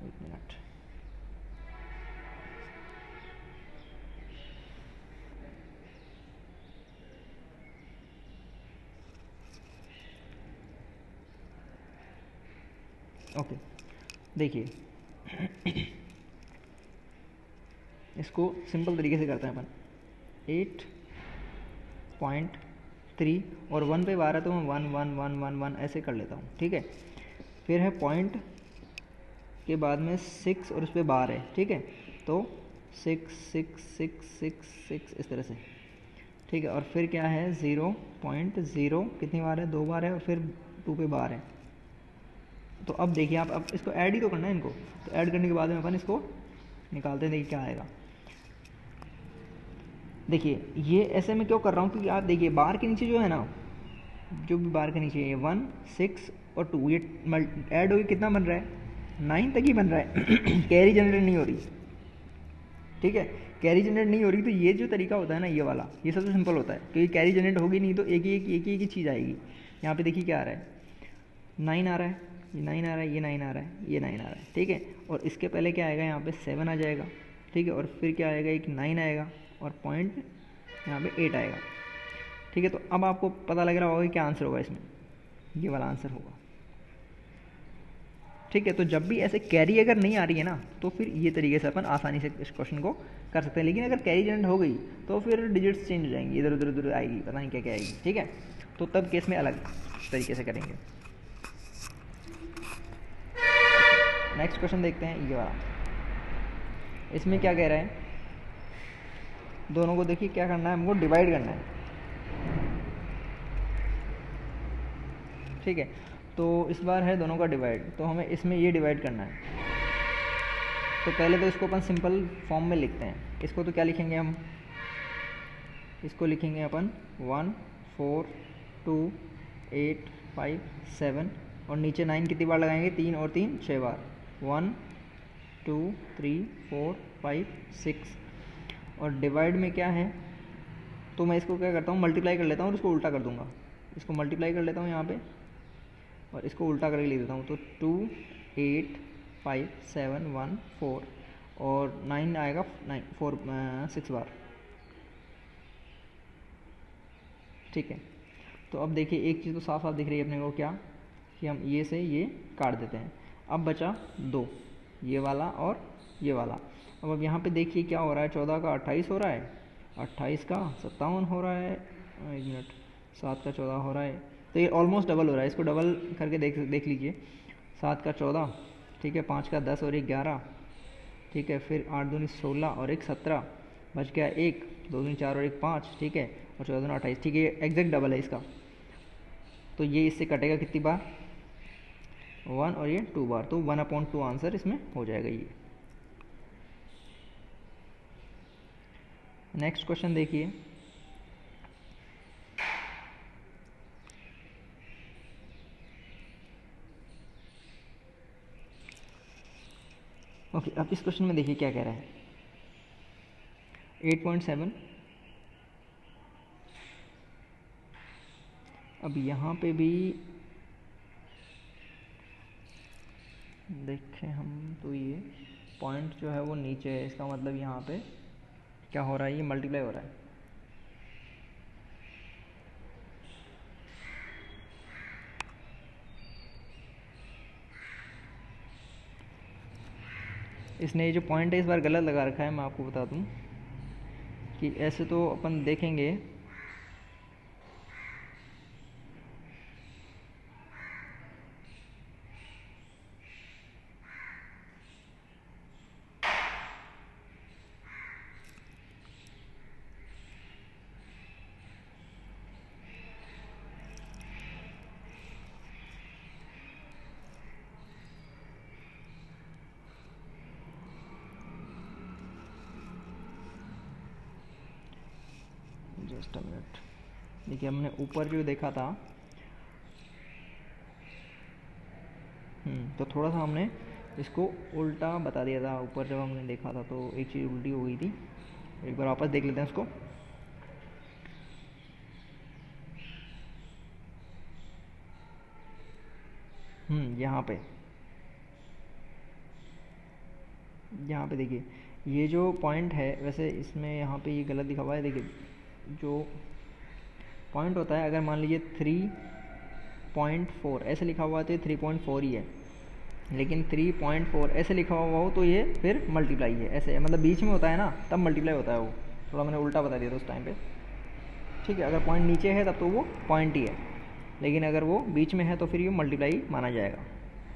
एक मिनट। ओके, देखिए इसको सिंपल तरीके से करते हैं अपन, 8.3 और 1 पे 12 तो मैं 1 1 1 1 1 ऐसे कर लेता हूँ। ठीक है, फिर है पॉइंट के बाद में 6 और उस पर बार है। ठीक है, तो 6 6 6 6 6 इस तरह से। ठीक है, और फिर क्या है 0.0 कितनी बार है, 2 बार है, और फिर 2 पे बार है। तो अब देखिए आप, अब इसको ऐड ही तो करना है इनको, तो ऐड करने के बाद में अपन इसको निकालते हैं, देखिए क्या आएगा। देखिए ये ऐसे में क्यों कर रहा हूँ, क्योंकि आप देखिए बार के नीचे जो है ना, जो भी बार के नीचे है 1 6 और 2, ये ऐड होकर कितना बन रहा है, 9 तक ही बन रहा है कैरी जनरेट नहीं हो रही। ठीक है, कैरी जनरेट नहीं हो रही, तो ये जो तरीका होता है ना, ये वाला, ये सबसे सिंपल होता है, क्योंकि कैरी जनरेट होगी नहीं तो एक ही चीज़ आएगी। यहाँ पे देखिए क्या आ रहा है, 9 आ रहा है, ये 9 आ रहा है, ये 9 आ रहा है, ये 9 आ रहा है। ठीक है, और इसके पहले क्या आएगा, यहाँ पे 7 आ जाएगा। ठीक है, और फिर क्या आएगा, एक 9 आएगा, और पॉइंट यहाँ पे 8 आएगा। ठीक है, तो अब आपको पता लग रहा होगा कि क्या आंसर होगा इसमें, ये वाला आंसर होगा। ठीक है, तो जब भी ऐसे कैरी अगर नहीं आ रही है ना, तो फिर ये तरीके से अपन आसानी से इस क्वेश्चन को कर सकते हैं। लेकिन अगर कैरी जनरेट हो गई तो फिर डिजिट्स चेंज हो जाएंगी, इधर उधर उधर आएगी, पता नहीं क्या क्या आएगी। ठीक है, तो तब केस में अलग तरीके से करेंगे। नेक्स्ट क्वेश्चन देखते हैं, ये वाला। इसमें क्या कह रहा है, दोनों को देखिए क्या करना है, हमको डिवाइड करना है। ठीक है, तो इस बार है दोनों का डिवाइड, तो हमें इसमें ये डिवाइड करना है। तो पहले तो इसको अपन सिंपल फॉर्म में लिखते हैं। इसको तो क्या लिखेंगे हम, इसको लिखेंगे अपन 1 4 2 8 5 7, और नीचे 9 कितनी बार लगाएंगे, 3 और 3 6 बार, 1 2 3 4 5 6, और डिवाइड में क्या है तो मैं इसको क्या करता हूँ, मल्टीप्लाई कर लेता हूँ और इसको उल्टा कर दूंगा। इसको मल्टीप्लाई कर लेता हूँ यहाँ पे और इसको उल्टा करके लिख देता हूँ। तो 2 8 5 7 1 4 और 9 आएगा 9 4 6 बार। ठीक है, तो अब देखिए एक चीज़ तो साफ साफ दिख रही है अपने को, क्या कि हम ये से ये काट देते हैं। अब बचा 2, ये वाला और ये वाला। अब यहाँ पे देखिए क्या हो रहा है, 14 का 28 हो रहा है, 28 का 57 हो रहा है, 1 मिनट, 7 का 14 हो रहा है। तो ये ऑलमोस्ट डबल हो रहा है, इसको डबल करके देख लीजिए। 7 का 14, ठीक है, 5 का 10 और 1 11, ठीक है, फिर 8 दूनी 16 और 1 17, बच गया 1, 2 दूनी 4 और 1 5, ठीक है, और 14 दूनी 28, ठीक है, ये एग्जैक्ट डबल है इसका। तो ये इससे कटेगा कितनी बार, 1 और ये 2 बार, तो 1/2 आंसर इसमें हो जाएगा ये। नेक्स्ट क्वेश्चन देखिए, ओके, अब इस क्वेश्चन में देखिए क्या कह रहा है, 8.7। अब यहाँ पे भी देखें हम तो ये पॉइंट जो है वो नीचे है, इसका मतलब यहाँ पे क्या हो रहा है, ये मल्टीप्लाई हो रहा है। इसने ये जो पॉइंट है इस बार गलत लगा रखा है, मैं आपको बता दूं कि ऐसे तो अपन देखेंगे जस्ट अ मिनट। देखिए हमने ऊपर जो देखा था, तो थोड़ा सा हमने इसको उल्टा बता दिया था। ऊपर जब हमने देखा था तो एक चीज़ उल्टी हो गई थी, एक बार वापस देख लेते हैं उसको। यहाँ पे देखिए ये जो पॉइंट है, वैसे इसमें यहाँ पे ये गलत लिखा हुआ है। देखिए जो पॉइंट होता है, अगर मान लीजिए 3.4 ऐसे लिखा हुआ है तो ये 3.4 ही है, लेकिन 3.4 ऐसे लिखा हुआ हो तो ये फिर मल्टीप्लाई है। ऐसे मतलब बीच में होता है ना, तब मल्टीप्लाई होता है वो। थोड़ा मैंने उल्टा बता दिया था उस टाइम पे, ठीक है। अगर पॉइंट नीचे है तब तो वो पॉइंट ही है, लेकिन अगर वो बीच में है तो फिर ये मल्टीप्लाई माना जाएगा,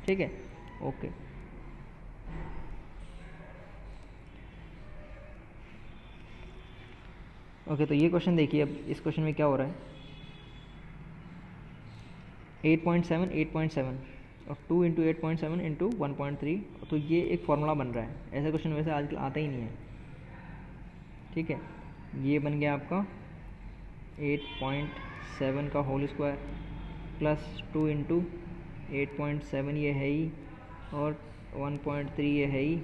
ठीक है। ओके, ओके, तो ये क्वेश्चन देखिए। अब इस क्वेश्चन में क्या हो रहा है, 8.7 8.7 और 2 इंटू 8.7 इंटू 1.3, तो ये एक फॉर्मूला बन रहा है। ऐसा क्वेश्चन वैसे आजकल आता ही नहीं है, ठीक है। ये बन गया आपका 8.7 का होल स्क्वायर प्लस 2 इंटू 8.7 ये है ही, और 1.3 ये है ही,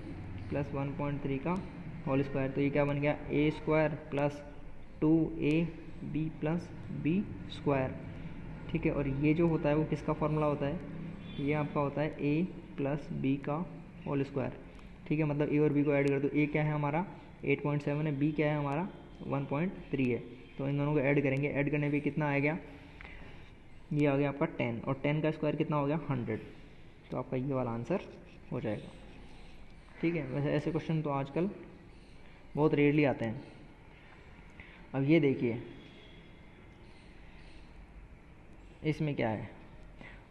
प्लस 1.3 का होल स्क्वायर। तो ये क्या बन गया, a square plus 2ab plus B square, ठीक है। और ये जो होता है वो किसका फॉर्मूला होता है, ये आपका होता है a प्लस बी का होल स्क्वायर, ठीक है। मतलब a और b को ऐड कर दो, a क्या है हमारा 8.7 है, b क्या है हमारा 1.3 है। तो इन दोनों को ऐड करेंगे, ऐड करने पे कितना आ गया, ये आ गया आपका 10, और 10 का स्क्वायर कितना हो गया 100। तो आपका ये वाला आंसर हो जाएगा, ठीक है। वैसे ऐसे क्वेश्चन तो आजकल बहुत रेयरली आते हैं। अब ये देखिए इसमें क्या है,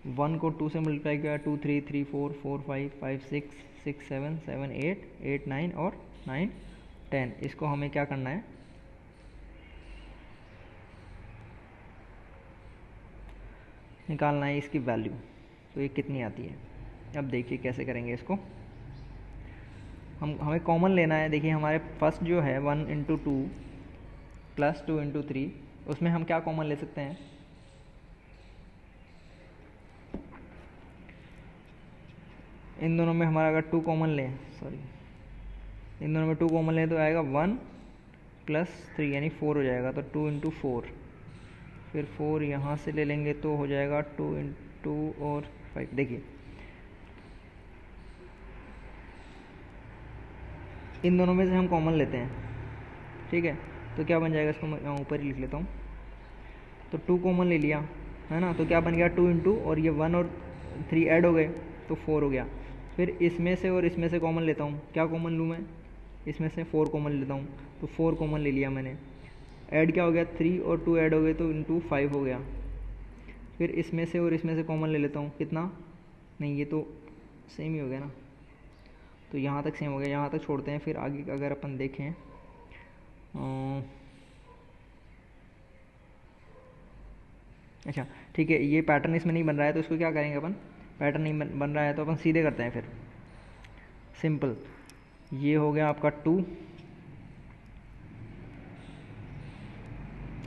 1 को 2 से मल्टीप्लाई किया, 2 3 3 4 4 5 5 6 6 7 7 8 8 9 और 9 10। इसको हमें क्या करना है, निकालना है इसकी वैल्यू। तो ये कितनी आती है, अब देखिए कैसे करेंगे इसको। हमें कॉमन लेना है। देखिए हमारे फर्स्ट जो है 1 इंटू 2 प्लस 2 इंटू 3, उसमें हम क्या कॉमन ले सकते हैं, इन दोनों में हमारा अगर 2 कॉमन लें, सॉरी, इन दोनों में 2 कॉमन लें तो आएगा 1 +3 यानी 4 हो जाएगा, तो 2 इंटू 4, फिर 4 यहाँ से ले लेंगे तो हो जाएगा 2 इंटू और 5। देखिए इन दोनों में से हम कॉमन लेते हैं, ठीक है, तो क्या बन जाएगा, इसको मैं यहाँ ऊपर ही लिख लेता हूँ। तो 2 कॉमन ले लिया है ना, तो क्या बन गया 2 इंटू, और ये 1 और 3 ऐड हो गए तो 4 हो गया। फिर इसमें से और इसमें से कॉमन लेता हूँ, क्या कॉमन लूँ मैं, इसमें से 4 कॉमन लेता हूँ, तो 4 कॉमन ले लिया मैंने। ऐड क्या हो गया, 3 और 2 ऐड हो गए तो इंटू 5 हो गया। फिर इसमें से और इसमें से कॉमन ले लेता हूँ, कितना, नहीं ये तो सेम ही हो गया ना, तो यहाँ तक सेम हो गया, यहाँ तक छोड़ते हैं। फिर आगे अगर अपन देखें अच्छा ठीक है, ये पैटर्न इसमें नहीं बन रहा है तो इसको क्या करेंगे अपन, पैटर्न नहीं बन रहा है तो अपन सीधे करते हैं फिर सिंपल। ये हो गया आपका 2,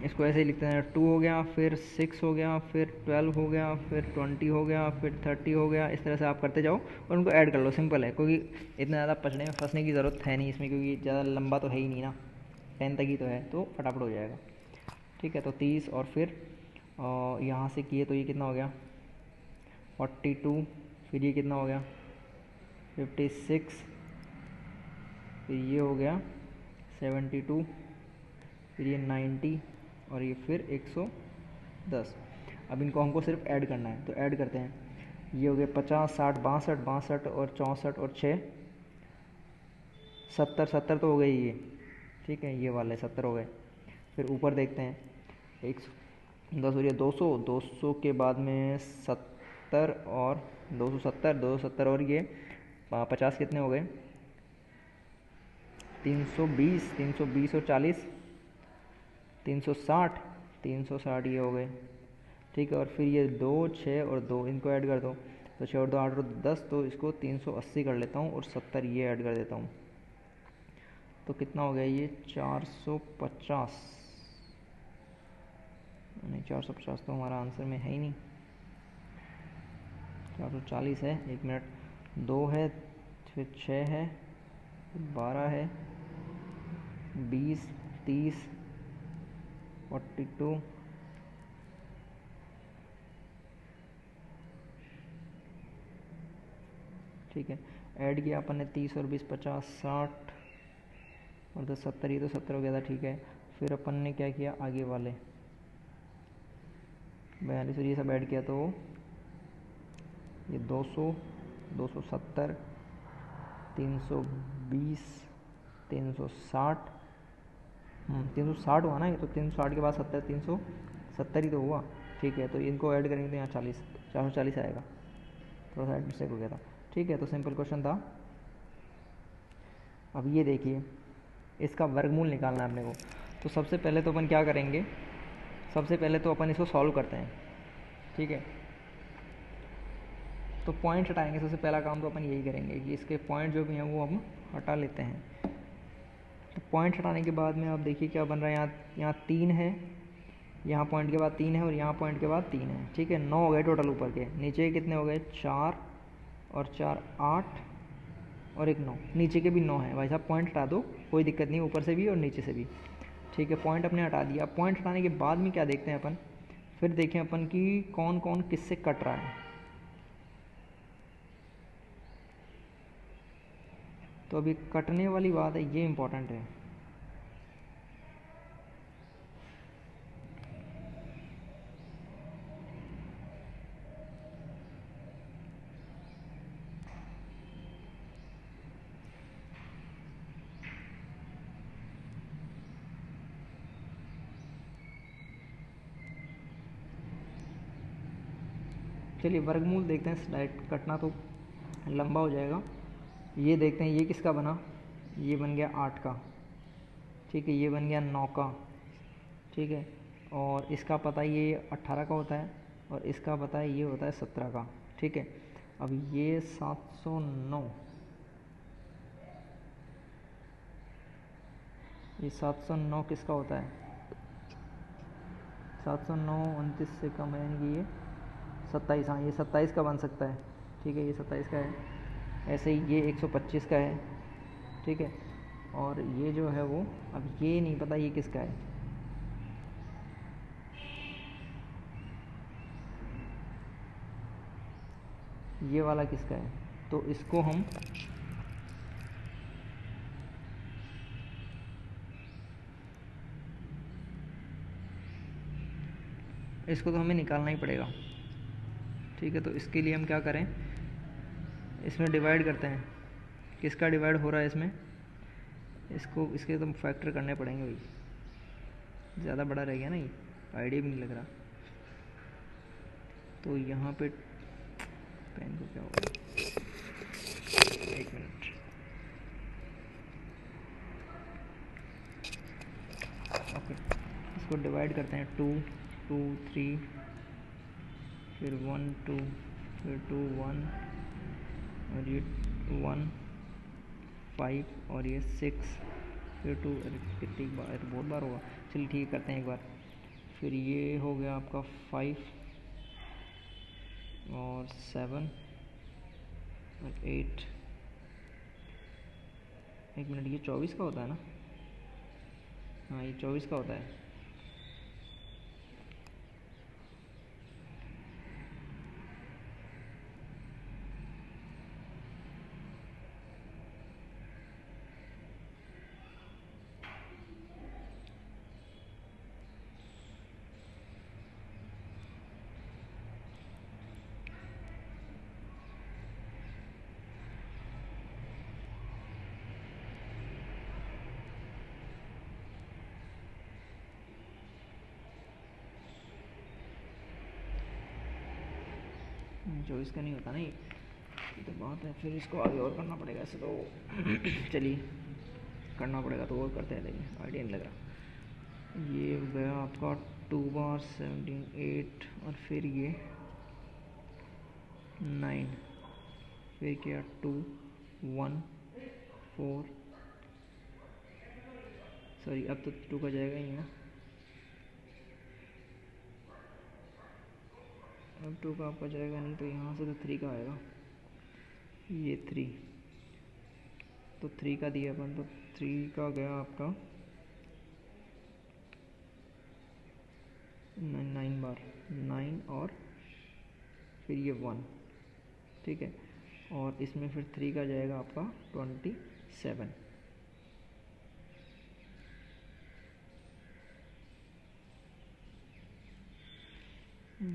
इसको ऐसे ही लिखते हैं, 2 हो गया, फिर 6 हो गया, फिर 12 हो गया, फिर 20 हो गया, फिर 30 हो गया। इस तरह से आप करते जाओ और उनको ऐड कर लो, सिंपल है, क्योंकि इतना ज़्यादा पचने में फंसने की ज़रूरत है नहीं इसमें, क्योंकि ज़्यादा लंबा तो है ही नहीं ना, 10 तक ही तो है, तो फटाफट हो जाएगा। ठीक है, तो 30 और फिर यहाँ से किए तो ये कितना हो गया 42, फिर ये कितना हो गया 56, फिर ये हो गया 72, फिर ये 90 और ये फिर 110। अब इनको हमको सिर्फ ऐड करना है, तो ऐड करते हैं। ये हो गए 50, 60, 62, 62 और 64 और 6 70, 70 तो हो गए ये, ठीक है, ये वाले 70 हो गए। फिर ऊपर देखते हैं, 110 और ये 200, 200 के बाद में 70 और 270, 270 और ये 50 कितने हो गए 320, 320 और 40 360, 360 ये हो गए, ठीक है। और फिर ये 2, 6 और 2 इनको ऐड कर दो, तो 6 और 2 8 और 10, तो इसको 380 कर लेता हूँ और 70 ये ऐड कर देता हूँ, तो कितना हो गया ये 450, नहीं 450 तो हमारा आंसर में है ही नहीं, 440 है, 1 मिनट, 2 है, फिर 6 है, फिर 12 है, 20, 30, 42, ठीक है। ऐड किया अपन ने 30 और 20 50, 60 और 10 70, ये तो 70 हो गया था, ठीक है। फिर अपन ने क्या किया, आगे वाले 42 और ये सब ऐड किया, तो ये 200, 270, 320, 360, 360 हुआ ना ये, तो 360 के बाद 70, 370 ही तो हुआ, ठीक है। तो इनको ऐड करेंगे तो यहाँ 40, 440 आएगा, थोड़ा सा मिस्टेक हो गया था, ठीक है। तो सिंपल क्वेश्चन था। अब ये देखिए, इसका वर्गमूल निकालना है अपने को, तो सबसे पहले तो अपन क्या करेंगे, सबसे पहले तो अपन इसको सॉल्व करते हैं, ठीक है। तो पॉइंट हटाएंगे, सबसे पहला काम तो अपन यही करेंगे कि इसके पॉइंट जो भी हैं वो हम हटा लेते हैं। तो पॉइंट हटाने के बाद में आप देखिए क्या बन रहा है, यहाँ 3 है, यहाँ पॉइंट के बाद 3 है और यहाँ पॉइंट के बाद 3 है, ठीक है। 9 हो गए टोटल ऊपर के, नीचे कितने हो गए 4 और 4 8 और एक 9, नीचे के भी 9 है। भाई साहब पॉइंट हटा दो, कोई दिक्कत नहीं, ऊपर से भी और नीचे से भी, ठीक है। पॉइंट अपने हटा दिया। पॉइंट हटाने के बाद में क्या देखते हैं अपन, फिर देखें अपन कि कौन कौन किससे कट रहा है। तो अभी कटने वाली बात है, ये इम्पोर्टेंट है। चलिए वर्गमूल देखते हैं, स्लाइड कटना तो लंबा हो जाएगा। ये देखते हैं ये किसका बना, ये बन गया 8 का, ठीक है, ये बन गया 9 का, ठीक है। और इसका पता ये 18 का होता है और इसका पता है ये होता है 17 का, ठीक है। अब ये 709, ये 709 किसका होता है, 709 29 से कम है, यानी कि ये 27, हाँ ये 27 का बन सकता है, ठीक है, ये 27 का है। ऐसे ही ये 125 का है, ठीक है। और ये जो है वो, अब ये नहीं पता ये किसका है, ये वाला किसका है, तो इसको हम इसको तो हमें निकालना ही पड़ेगा। ठीक है, तो इसके लिए हम क्या करें, इसमें डिवाइड करते हैं, किसका डिवाइड हो रहा है इसमें, इसको, इसके तो फैक्टर करने पड़ेंगे भाई, ज़्यादा बड़ा रह गया ना ये, आइडिया भी नहीं लग रहा। तो यहाँ पे पेन को क्या होगा, एक मिनट, ओके, इसको डिवाइड करते हैं, 2 2 3, फिर 1 2, फिर 2 1, और ये 1 5, और ये 6, फिर 2, अरे कितनी बार, तो बहुत बार होगा, चलिए ठीक करते हैं एक बार। फिर ये हो गया आपका 5 और 7 और 8, एक मिनट, ये 24 का होता है ना, हाँ ये 24 का होता है। जो इसका नहीं होता ना ये तो बात है, फिर इसको आगे और करना पड़ेगा ऐसे तो चलिए करना पड़ेगा, तो और करते हैं, देखिए आइडिया नहीं लग रहा। ये हो गया आपका 2 बार 17 8, और फिर ये 9, फिर क्या 2 1 4, सॉरी अब तो 2 का जाएगा ही ना, अब 2 का आपका जाएगा नहीं, तो यहाँ से तो 3 का आएगा, ये 3, तो 3 का दिया अपन, तो 3 का गया आपका 9 बार 9, और फिर ये 1, ठीक है, और इसमें फिर 3 का जाएगा आपका 27।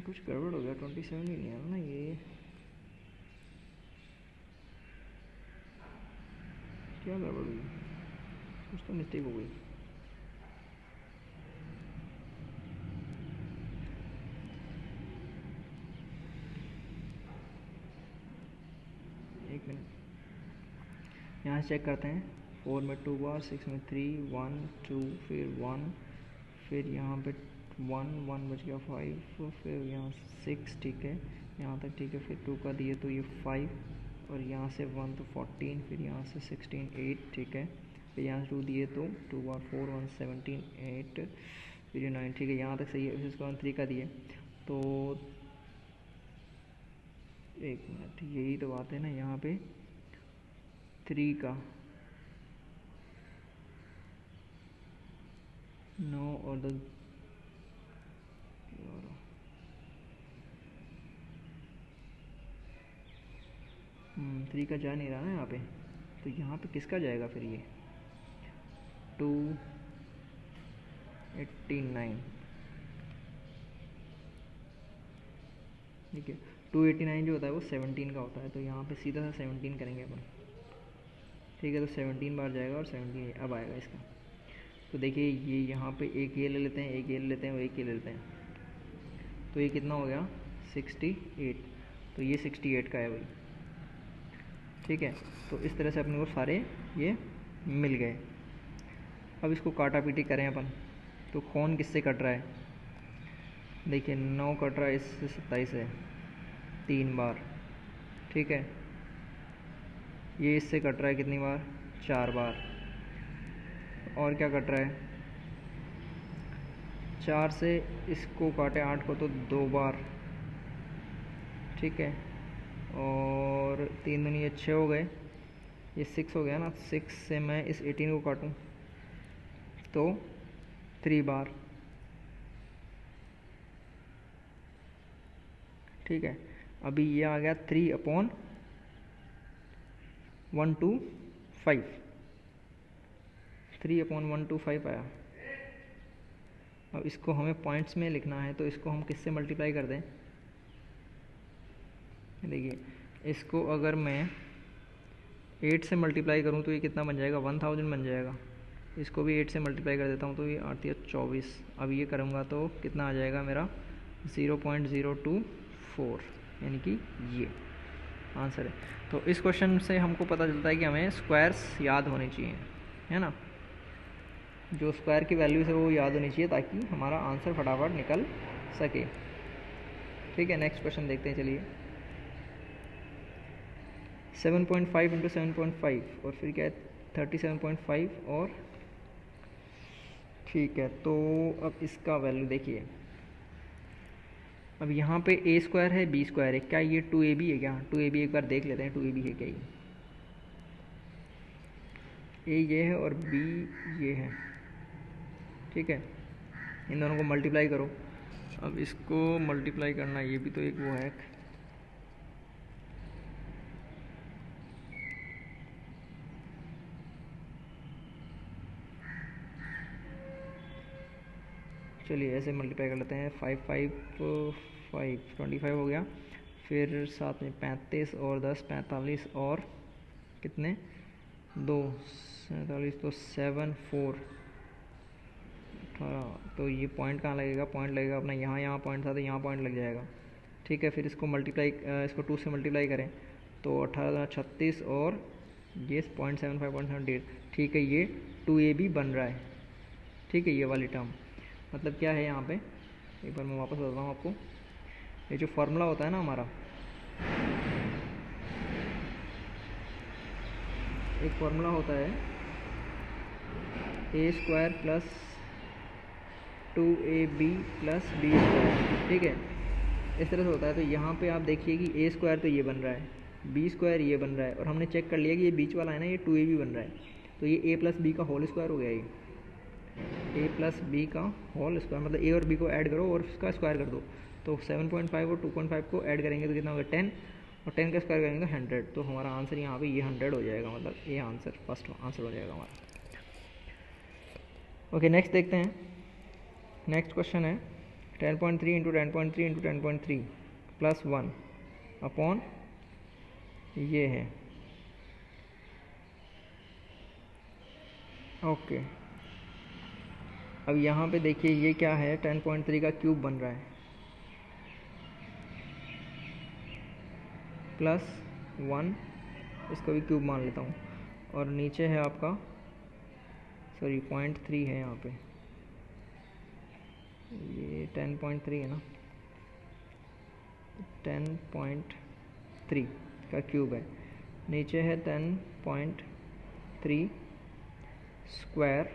कुछ गड़बड़ हो गया, 27 ही नहीं है ना ये, क्या गड़बड़ हुई, कुछ तो मिस्टेक हो गई। एक मिनट, यहाँ से चेक करते हैं, 4 में 2 बार, 6 में 3 1 2, फिर 1, फिर यहाँ पे 1 1 बच गया 5, फिर यहाँ 6, ठीक है यहाँ तक, ठीक है, फिर 2 का दिए तो ये 5, और यहाँ से 1 तो 14, फिर यहाँ से 16 8, ठीक है, फिर यहाँ से 2 दिए तो 2 बार 4 1 17 8, फिर ये 9, ठीक है, यहाँ तक सही है। फिर उसके बाद 3 का दिए तो एक मिनट, यही तो बात है ना, यहाँ पे 3 का 9 और 10, 3 का जा नहीं रहा ना यहाँ पे, तो यहाँ पे किसका जाएगा फिर, ये 289, ठीक है, 289 जो होता है वो 17 का होता है, तो यहाँ पे सीधा सा 17 करेंगे अपन, ठीक है, तो 17 बार जाएगा, और 17 अब आएगा इसका। तो देखिए ये यहाँ पे एक ये ले लेते हैं, एक ये ले लेते हैं, और एक ये ले लेते हैं, तो ये कितना हो गया 68, तो ये 68 का है भाई, ठीक है। तो इस तरह से अपने को सारे ये मिल गए। अब इसको काटा पीटी करें अपन, तो कौन किससे कट रहा है, देखिए 9 कट रहा है इससे, 27 है 3 बार, ठीक है, ये इससे कट रहा है कितनी बार, 4 बार, और क्या कट रहा है, 4 से इसको काटे 8 को तो 2 बार, ठीक है, और 3 दूनी 6 हो गए, ये 6 हो गया ना, 6 से मैं इस 18 को काटूँ तो 3 बार, ठीक है। अभी ये आ गया 3/125, 3/125 आया। अब इसको हमें पॉइंट्स में लिखना है, तो इसको हम किससे मल्टीप्लाई कर दें? देखिए, इसको अगर मैं 8 से मल्टीप्लाई करूँ तो ये कितना बन जाएगा? 1000 बन जाएगा। इसको भी 8 से मल्टीप्लाई कर देता हूँ तो ये आती है 24। अब ये करूँगा तो कितना आ जाएगा मेरा? 0.024, यानी कि ये आंसर है। तो इस क्वेश्चन से हमको पता चलता है कि हमें स्क्वायर्स याद होने चाहिए, है ना। जो स्क्वायर की वैल्यूज़ है वो याद होनी चाहिए ताकि हमारा आंसर फटाफट निकल सके, ठीक है। नेक्स्ट क्वेश्चन देखते हैं, चलिए। 7.5 इंटू 7.5 और फिर क्या है 37.5, और ठीक है। तो अब इसका वैल्यू देखिए, अब यहाँ पे a स्क्वायर है, b स्क्वायर है, क्या ये 2ab है क्या? 2ab एक बार देख लेते हैं 2ab है क्या ये। a ये है और b ये है, ठीक है। इन दोनों को मल्टीप्लाई करो। अब इसको मल्टीप्लाई करना, ये भी तो एक वो है, चलिए ऐसे मल्टीप्लाई कर लेते हैं। 5 5 5 25 हो गया, फिर साथ में 35 और 10 45 और कितने 2 47, तो 7 4 18। तो ये पॉइंट कहाँ लगेगा? पॉइंट लगेगा अपना यहाँ पॉइंट था तो यहाँ पॉइंट लग जाएगा, ठीक है। फिर इसको मल्टीप्लाई, इसको 2 से मल्टीप्लाई करें तो 18 36 और ये 0.75 ठीक है। ये 2ab बन रहा है, ठीक है। ये वाली टर्म मतलब क्या है यहाँ पे, एक बार मैं वापस बताता हूँ आपको। ये जो फॉर्मूला होता है ना हमारा, एक फॉर्मूला होता है a square plus 2ab plus b square, ठीक है। इस तरह से होता है। तो यहाँ पे आप देखिए कि a स्क्वायर तो ये बन रहा है, b स्क्वायर ये बन रहा है, और हमने चेक कर लिया कि ये बीच वाला है ना, ये 2ab बन रहा है। तो ये a प्लस बी का होल स्क्वायर हो गया। ये a प्लस बी का होल स्क्वायर मतलब a और b को ऐड करो और उसका स्क्वायर कर दो। तो 7.5 और 2.5 को ऐड करेंगे तो कितना होगा 10, और 10 का स्क्वायर करेंगे तो 100। तो हमारा आंसर यहाँ पे ये 100 हो जाएगा, मतलब ये आंसर फर्स्ट आंसर हो जाएगा हमारा। ओके, नेक्स्ट देखते हैं। नेक्स्ट क्वेश्चन है 10.3 इंटू 10.3 इंटू 10.3 प्लस 1 अपॉन ये है, ओके। अब यहाँ पे देखिए ये क्या है, 10.3 का क्यूब बन रहा है प्लस 1, इसका भी क्यूब मान लेता हूँ, और नीचे है आपका सॉरी 0.3 है यहाँ पे, ये 10.3 है ना, 10.3 का क्यूब है, नीचे है 10.3 स्क्वायर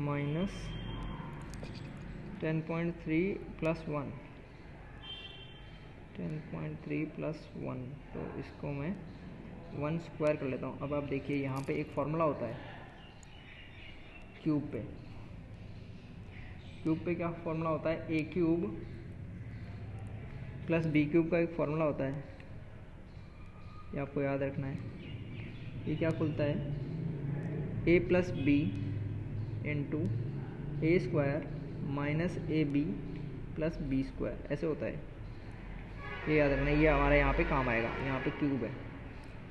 माइनस 10.3 प्लस 1, 10.3 प्लस 1। तो इसको मैं 1 स्क्वायर कर लेता हूँ। अब आप देखिए यहाँ पे एक फॉर्मूला होता है क्यूब पे, क्यूब पे क्या फॉर्मूला होता है, a cube plus b cube का एक फॉर्मूला होता है, ये आपको याद रखना है। ये क्या खुलता है, a plus B into A square minus A B plus B square, ऐसे होता है। ये याद रखना, ये हमारे यहाँ पे काम आएगा। यहाँ पे क्यूब है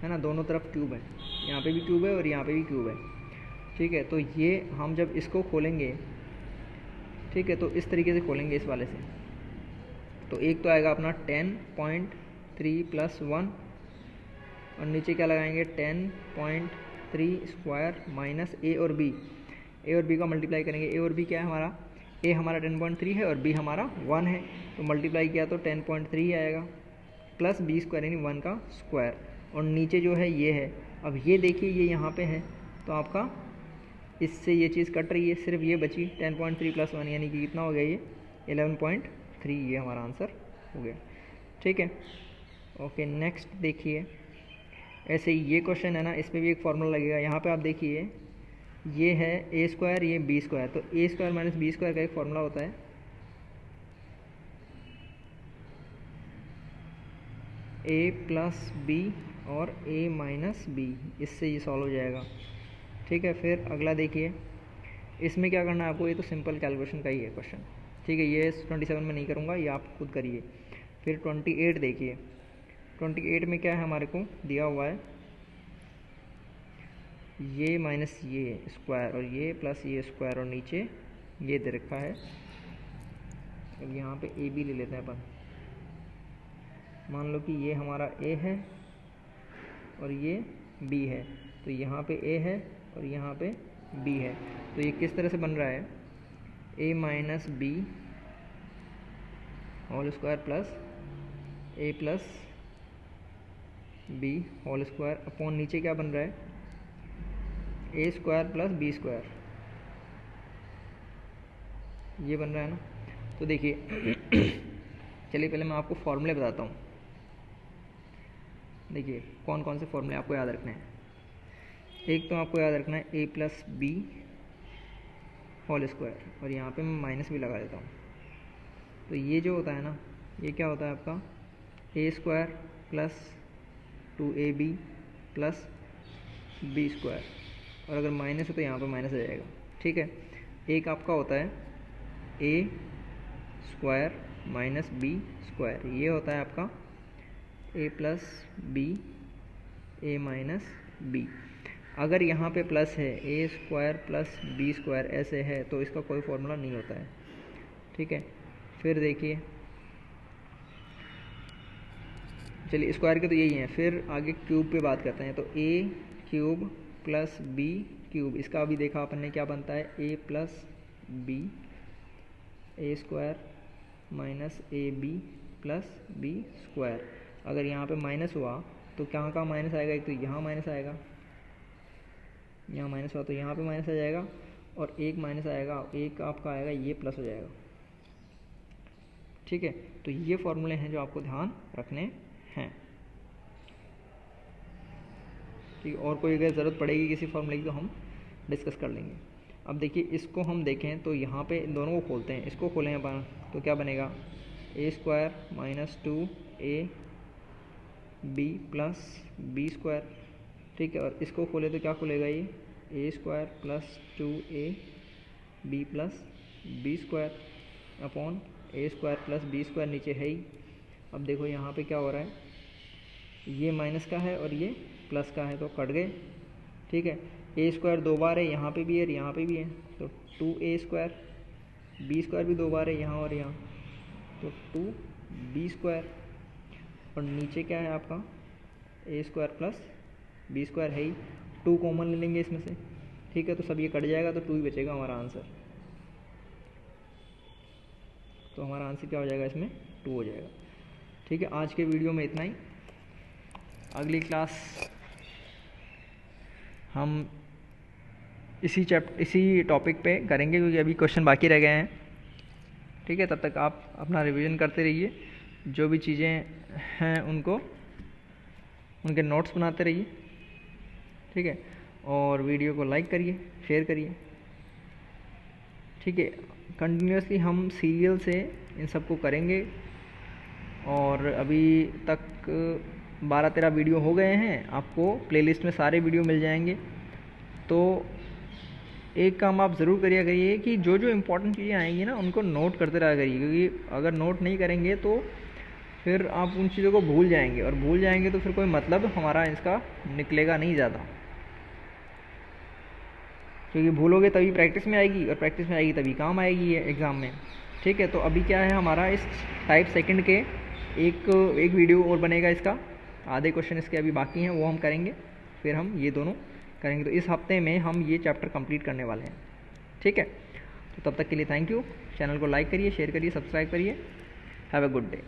ना, दोनों तरफ क्यूब है, यहाँ पे भी क्यूब है और यहाँ पे भी क्यूब है, ठीक है। तो ये हम जब इसको खोलेंगे, ठीक है, तो इस तरीके से खोलेंगे इस वाले से, तो एक तो आएगा अपना 10.3 प्लस 1, और नीचे क्या लगाएंगे 10.3 स्क्वायर माइनस ए और बी का मल्टीप्लाई करेंगे। ए और बी क्या है हमारा, ए हमारा 10.3 है और बी हमारा 1 है, तो मल्टीप्लाई किया तो 10.3 आएगा प्लस बी स्क्वायर यानी 1 का स्क्वायर, और नीचे जो है ये है। अब ये देखिए ये यहाँ पे है, तो आपका इससे ये चीज़ कट रही है, सिर्फ ये बची 10.3 प्लस 1 यानी कि कितना हो गया ये 11.3, ये हमारा आंसर हो गया। ठीक है। ओके, नेक्स्ट देखिए, ऐसे ही ये क्वेश्चन है ना, इस पर भी एक फॉर्मूला लगेगा। यहाँ पे आप देखिए, ये है ए स्क्वायर, ये बी स्क्वायर, तो ए स्क्वायर माइनस बी स्क्वायर का एक फॉर्मूला होता है ए प्लस बी और ए माइनस बी, इससे ये सॉल्व हो जाएगा। ठीक है, फिर अगला देखिए, इसमें क्या करना है आपको, ये तो सिंपल कैलकुलेशन का ही है क्वेश्चन। ठीक है, ये 27 में नहीं करूँगा, ये आप खुद करिए। फिर 28 देखिए, 28 में क्या है हमारे को दिया हुआ है, ये माइनस ये स्क्वायर और ये प्लस ये स्क्वायर और नीचे ये दे रखा है। अब यहाँ पे ए बी ले लेते हैं अपन। मान लो कि ये हमारा ए है और ये बी है, तो यहाँ पे ए है और यहाँ पे बी है। तो ये किस तरह से बन रहा है, a minus b whole square plus a plus b whole square upon नीचे क्या बन रहा है, a square plus B square, ये बन रहा है ना। तो देखिए चलिए पहले मैं आपको फॉर्मूले बताता हूँ। देखिए कौन कौन से फॉर्मूले आपको याद रखने हैं। एक तो आपको याद रखना है a plus b whole square, और यहाँ पे मैं माइनस भी लगा देता हूँ। तो ये जो होता है ना, ये क्या होता है आपका, a square plus 2ab plus B square, और अगर माइनस है तो यहाँ पर माइनस आ जाएगा। ठीक है, एक आपका होता है a square minus B square, ये होता है आपका ए प्लस बी ए माइनस बी। अगर यहाँ पे प्लस है, a square plus B square ऐसे है, तो इसका कोई फॉर्मूला नहीं होता है। ठीक है, फिर देखिए, चलिए स्क्वायर के तो यही है। फिर आगे क्यूब पे बात करते हैं, तो a cube plus b cube, इसका अभी देखा अपन ने क्या बनता है, a plus b a square minus A B plus B square. अगर यहाँ पे माइनस हुआ तो कहाँ कहाँ माइनस आएगा, एक तो यहाँ माइनस आएगा, यहाँ माइनस हुआ तो यहाँ पे माइनस आ जाएगा, और एक माइनस आएगा, एक आपका आएगा, ये प्लस हो जाएगा। ठीक है, तो ये फॉर्मूले हैं जो आपको ध्यान रखने हैं। ठीक है, और कोई अगर ज़रूरत पड़ेगी किसी फॉर्मूले की तो हम डिस्कस कर लेंगे। अब देखिए इसको हम देखें तो यहाँ पे इन दोनों को खोलते हैं, इसको खोलें अपन तो क्या बनेगा, a square minus 2a b plus B square. ठीक है, और इसको खोले तो क्या खुलेगा, ये a square plus 2a b plus B square upon a square plus B square, नीचे है ही। अब देखो यहाँ पे क्या हो रहा है, ये माइनस का है और ये प्लस का है, तो कट गए। ठीक है, ए स्क्वायर 2 बार है, यहाँ पे भी है और यहाँ पे भी है, तो 2a स्क्वायर, बी स्क्वायर भी 2 बार है यहाँ और यहाँ, तो 2b स्क्वायर, और नीचे क्या है आपका a square plus B square है ही, 2 कॉमन ले लेंगे इसमें से। ठीक है, तो सब ये कट जाएगा तो 2 ही बचेगा हमारा आंसर। तो हमारा आंसर क्या हो जाएगा, इसमें 2 हो जाएगा। ठीक है, आज के वीडियो में इतना ही। अगली क्लास हम इसी टॉपिक पे करेंगे, क्योंकि अभी क्वेश्चन बाकी रह गए हैं। ठीक है, तब तक आप अपना रिवीजन करते रहिए, जो भी चीज़ें हैं उनके नोट्स बनाते रहिए। ठीक है, और वीडियो को लाइक करिए, शेयर करिए। ठीक है, कंटिन्यूसली हम सीरियल से इन सबको करेंगे, और अभी तक 12-13 वीडियो हो गए हैं, आपको प्लेलिस्ट में सारे वीडियो मिल जाएंगे। तो एक काम आप ज़रूर करिए कि जो जो इम्पोर्टेंट चीज़ें आएंगी ना, उनको नोट करते रहा करिए, क्योंकि अगर नोट नहीं करेंगे तो फिर आप उन चीज़ों को भूल जाएंगे, और भूल जाएंगे तो फिर कोई मतलब हमारा इसका निकलेगा नहीं ज़्यादा, क्योंकि भूलोगे तभी प्रैक्टिस में आएगी, और प्रैक्टिस में आएगी तभी काम आएगी ये एग्ज़ाम में। ठीक है, तो अभी क्या है हमारा, इस टाइप सेकंड के एक वीडियो और बनेगा, इसका आधे क्वेश्चन इसके अभी बाकी हैं, वो हम करेंगे, फिर हम ये दोनों करेंगे। तो इस हफ्ते में हम ये चैप्टर कंप्लीट करने वाले हैं। ठीक है, तो तब तक के लिए थैंक यू। चैनल को लाइक करिए, शेयर करिए, सब्सक्राइब करिए। Have a good day.